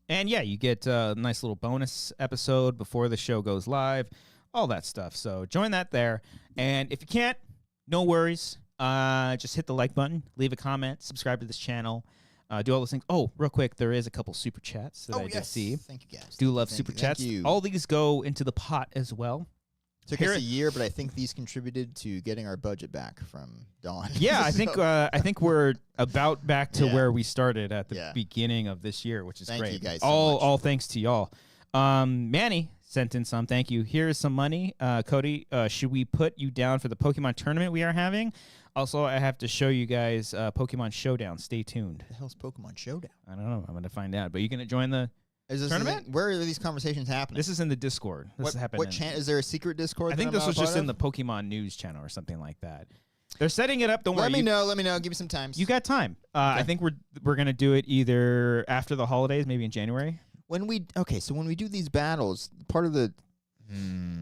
yeah, you get a nice little bonus episode before the show goes live. all that stuff. So join that there. And if you can't, no worries. Just hit the like button, leave a comment, subscribe to this channel, do all those things. Oh, real quick, there is a couple super chats that I did see. Thank you, guys. Do love super chats. All these go into the pot as well. Took us a year, but I think these contributed to getting our budget back from Dawn. Yeah, I think we're about back to where we started at the beginning of this year, which is great. Thank you guys. All thanks to y'all. Manny sent in some. Thank you. Here's some money. Cody, should we put you down for the Pokemon tournament we are having? Also, I have to show you guys Pokemon Showdown. Stay tuned. What the hell's Pokemon Showdown? I don't know. I'm going to find out. But you going to join the tournament? Where are these conversations happening? This is in the Discord. This is happening. Is there a secret Discord? I think this was just in the Pokemon news channel or something like that. They're setting it up. Don't worry. Let me know. Give me some time. You got time. Okay. I think we're going to do it either after the holidays, maybe in January. So when we do these battles, part of the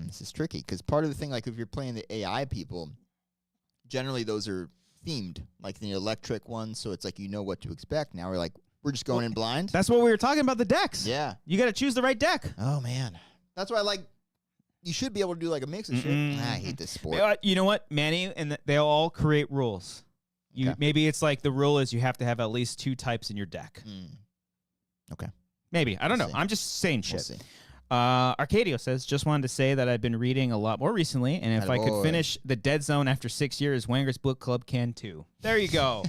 this is tricky because part of the thing, like if you're playing the AI people, generally those are themed, like the electric ones, so it's like you know what to expect. Now we're just going in blind. That's what we were talking about, the decks. Yeah. You got to choose the right deck. Oh, man. That's why you should be able to do like a mix of shit. I hate this sport. You know what, Manny, and they all create rules. Maybe it's like the rule is you have to have at least 2 types in your deck. Okay. Maybe. I don't know. I'm just saying shit. We'll see. Arcadio says, just wanted to say that I've been reading a lot more recently, and if I could finish The Dead Zone after 6 years, Wanger's book club can too. There you go.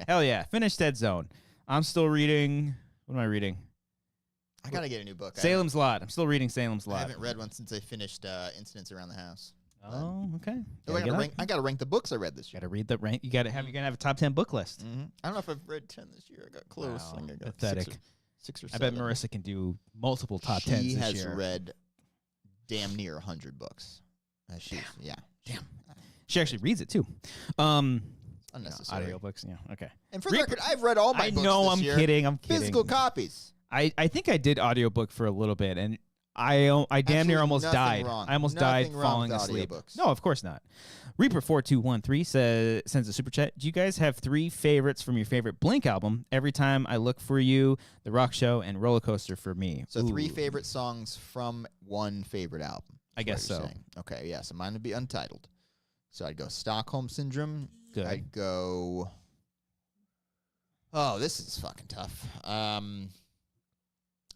Hell yeah. Finish Dead Zone. I'm still reading. What am I reading? I got to get a new book. Salem's Lot. I'm still reading Salem's Lot. I haven't read one since I finished Incidents Around the House. Oh, okay. I got to rank the books I read this year. Got to read the rank. You're going to have a top 10 book list. I don't know if I've read 10 this year. I got close. Wow, I got pathetic. 6 or 7. I bet Marissa can do multiple top 10s this year. She has read damn near 100 books. Damn. She actually reads it too. Unnecessary. Audiobooks, yeah. Okay. And for the record, I've read all my books this year. I'm kidding. Physical copies. I think I did audiobook for a little bit, and I damn near almost died. I almost died falling asleep. No, of course not. Reaper4213 sends a super chat. Do you guys have 3 favorites from your favorite Blink album? Every Time I Look for You, The Rock Show, and Roller Coaster for me. So 3 favorite songs from 1 favorite album. I guess so. Saying. Okay, yeah. So mine would be Untitled. So I'd go Stockholm Syndrome. Good. I'd go. Oh, this is fucking tough.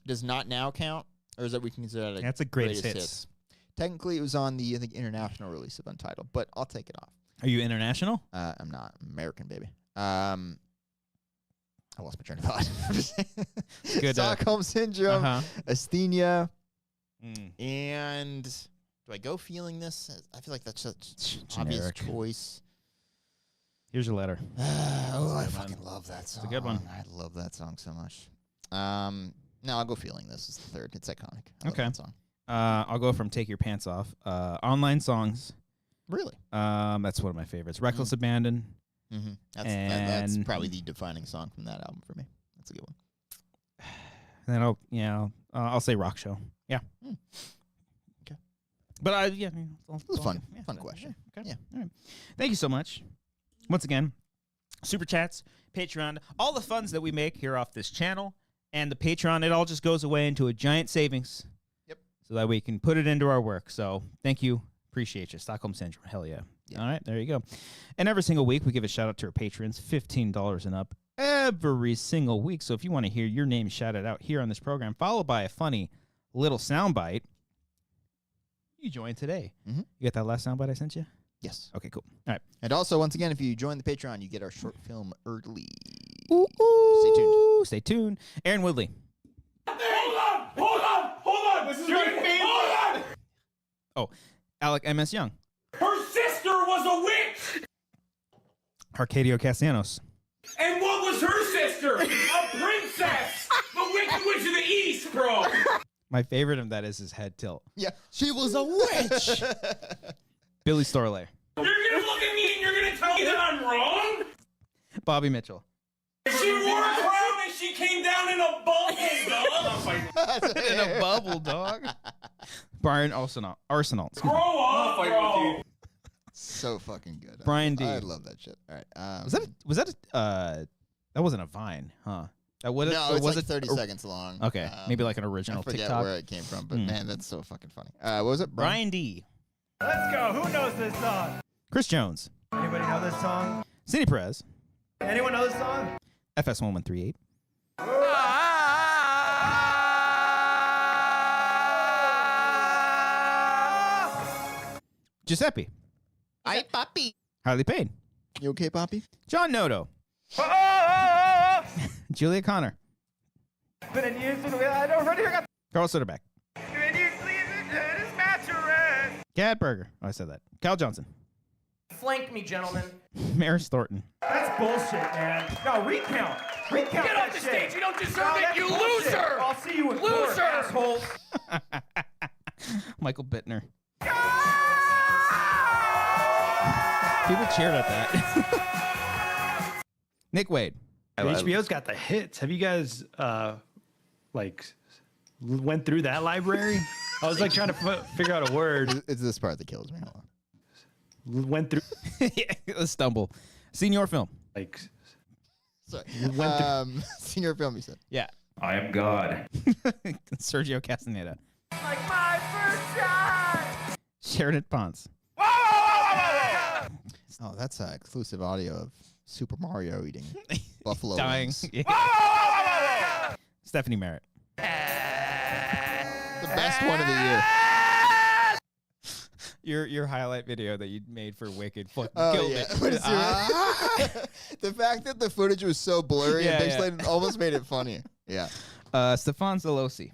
Does Not Now count, or is that we can consider that That's a greatest hits? Technically, it was on the international release of Untitled, but I'll take it off. Are you international? I'm not. I'm American, baby. I lost my train of thought. Good. Stockholm Syndrome, Asthenia, and do I go Feeling This? I feel like that's such an obvious choice. Here's your letter. I fucking love that song. It's a good one. I love that song so much. No, I'll go Feeling This is the 3rd. It's iconic. I love that song. I'll go from Take Your Pants Off. Online Songs. Really? That's one of my favorites. Reckless Abandon. That's probably the defining song from that album for me. That's a good one. And then I'll say Rock Show. Yeah. Okay. But it was fun. Fun question. Okay. Yeah. All right. Thank you so much. Once again, super chats, Patreon, all the funds that we make here off this channel, and the Patreon, it all just goes away into a giant savings. Yep. So that we can put it into our work. So thank you. Appreciate you. Stockholm Syndrome. Hell yeah. Yep. All right. There you go. And every single week, we give a shout out to our patrons, $15 and up every single week. So if you want to hear your name shouted out here on this program, followed by a funny little soundbite, you join today. You got that last soundbite I sent you? Yes. Okay, cool. All right. And also, once again, if you join the Patreon, you get our short film early. Ooh, Stay tuned. Stay tuned. Aaron Woodley. Hold on. This is my favorite. Hold on. Oh, Alec M.S. Young. Her sister was a witch. Arcadio Castellanos. And what was her sister? A princess. The Wicked Witch of the East, bro. My favorite of that is his head tilt. Yeah. She was a witch. Billy Storley. You're going to look at me and you're going to tell me that I'm wrong? Bobby Mitchell. She wore a crown and she came down in a bubble, dog. In a bubble, dog. Brian Arsenal. Grow up, bro. So fucking good. Brian D. I love that shit. All right. Was that that wasn't a Vine, huh? It's like 30 seconds long. Okay, maybe like an original I forget TikTok. where it came from, but man, that's so fucking funny. What was it? Brian D. Let's go. Who knows this song? Chris Jones. Anybody know this song? Cindy Perez. Anyone know this song? FS1138. Giuseppe. Hi, Poppy. Harley Payne. You okay, Poppy? John Noto. Julia Connor. Carl Soderbeck. Gad Berger. Oh, I said that. Cal Johnson. Flank me, gentlemen. Maris Thornton. That's bullshit, man. No, recount. Recount. Get off the stage. You don't deserve it, you bullshit. loser. I'll see you in court, assholes. Michael Bittner. People cheered at that. Nick Wade. HBO's got the hits. Have you guys went through that library? I was like trying to figure out a word. It's this part that kills me. Hold on. Went through. Let's stumble. Senior film. Sorry. Senior film, you said. Yeah. I am God. Sergio Castaneda. Like my first shot. Sheridan Ponce. Oh, that's exclusive audio of Super Mario eating buffalo Dying. wings. Yeah. Stephanie Merritt. The best one of the year. Your highlight video that you made for Wicked fucking Oh, killed yeah. it. What is the fact that the footage was so blurry and pixelated almost made it funny. Yeah. Stefan Zalosi.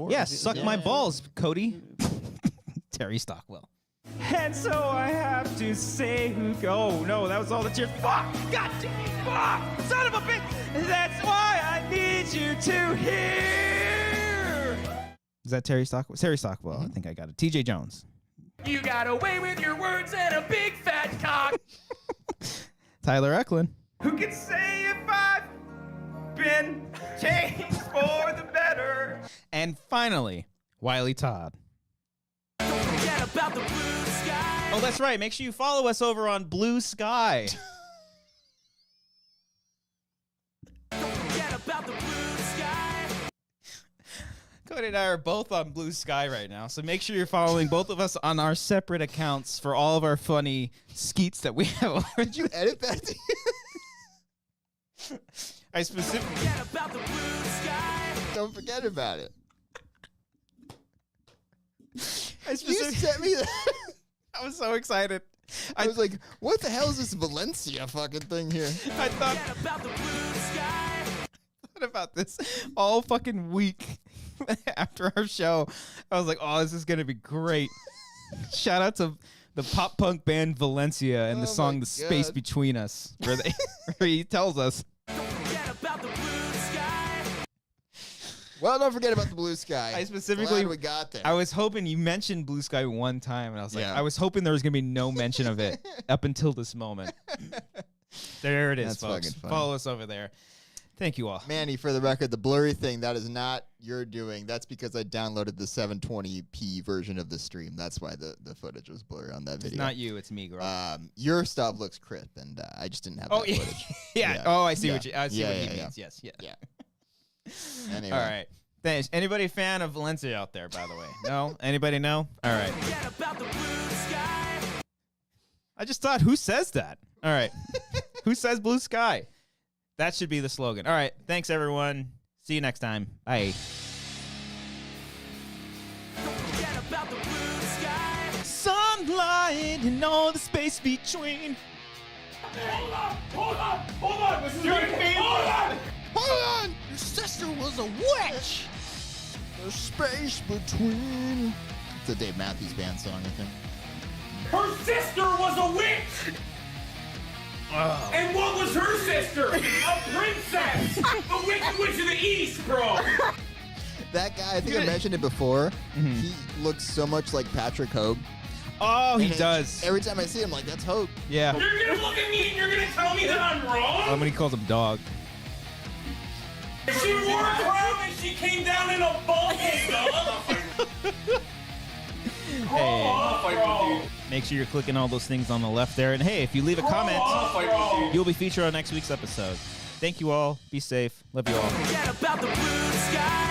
Yeah, suck my balls, Cody. Terry Stockwell. And so I have to say, oh no, that was all the cheers. Fuck! God damn! Fuck! Son of a bitch! That's why I need you to hear. Is that Terry Stockwell? Terry Stockwell. I think I got it. TJ Jones. You got away with your words and a big fat cock. Tyler Eklund. Who can say if I've been changed for the better? And finally, Wiley Todd. Forget about the blue sky. Oh, that's right. Make sure you follow us over on Blue Sky. Forget about the blue sky. Cody and I are both on Blue Sky right now, so make sure you're following both of us on our separate accounts for all of our funny skeets that we have. Did you edit that? I specifically. Forget about the blue sky. Don't forget about it. You sent me that. I was so excited. I was like, what the hell is this Valencia fucking thing here? I thought About the blue sky. about this all fucking week after our show. I was like, oh, this is going to be great. Shout out to the pop punk band Valencia and the song The Space Between Us, where he tells us. Forget about the blue sky. Well, don't forget about the blue sky. I specifically Glad we got there. I was hoping you mentioned Blue Sky one time, and I was like, Yeah. I was hoping there was gonna be no mention of it up until this moment. There it is, That's folks. fucking funny. Follow us over there. Thank you all. Manny, for the record, the blurry thing, that is not your doing. That's because I downloaded the 720p version of the stream. That's why the footage was blurry on that video. It's not you, it's me, girl. Your stuff looks crisp, and I just didn't have that footage. Yeah. Oh, I see what he means. Yeah. Yes. Yeah. Anyway. All right. Thanks. Anybody a fan of Valencia out there, by the way? No? Anybody know? All right. Forget about the blue sky. I just thought, who says that? All right. Who says Blue Sky? That should be the slogan. All right. Thanks, everyone. See you next time. Bye. Forget about the blue sky. Sunlight and all the space between. Hold on. Hold on. Hold on! Your sister was a witch! The space between... It's a Dave Matthews Band song, I think. Her sister was a witch. Oh. And what was her sister? A princess. The Wicked Witch of the East, bro. That guy, I think I mentioned it before, he looks so much like Patrick Hogue. Oh, he And does. Every time I see him, like, that's Hogue. Yeah. You're gonna look at me and you're gonna tell me that I'm wrong? When he calls him dog. She wore a crown and she came down in a ball game, dog. Hey, make sure you're clicking all those things on the left there. And hey, if you leave a comment, you'll be featured on next week's episode. Thank you all. Be safe. Love you all.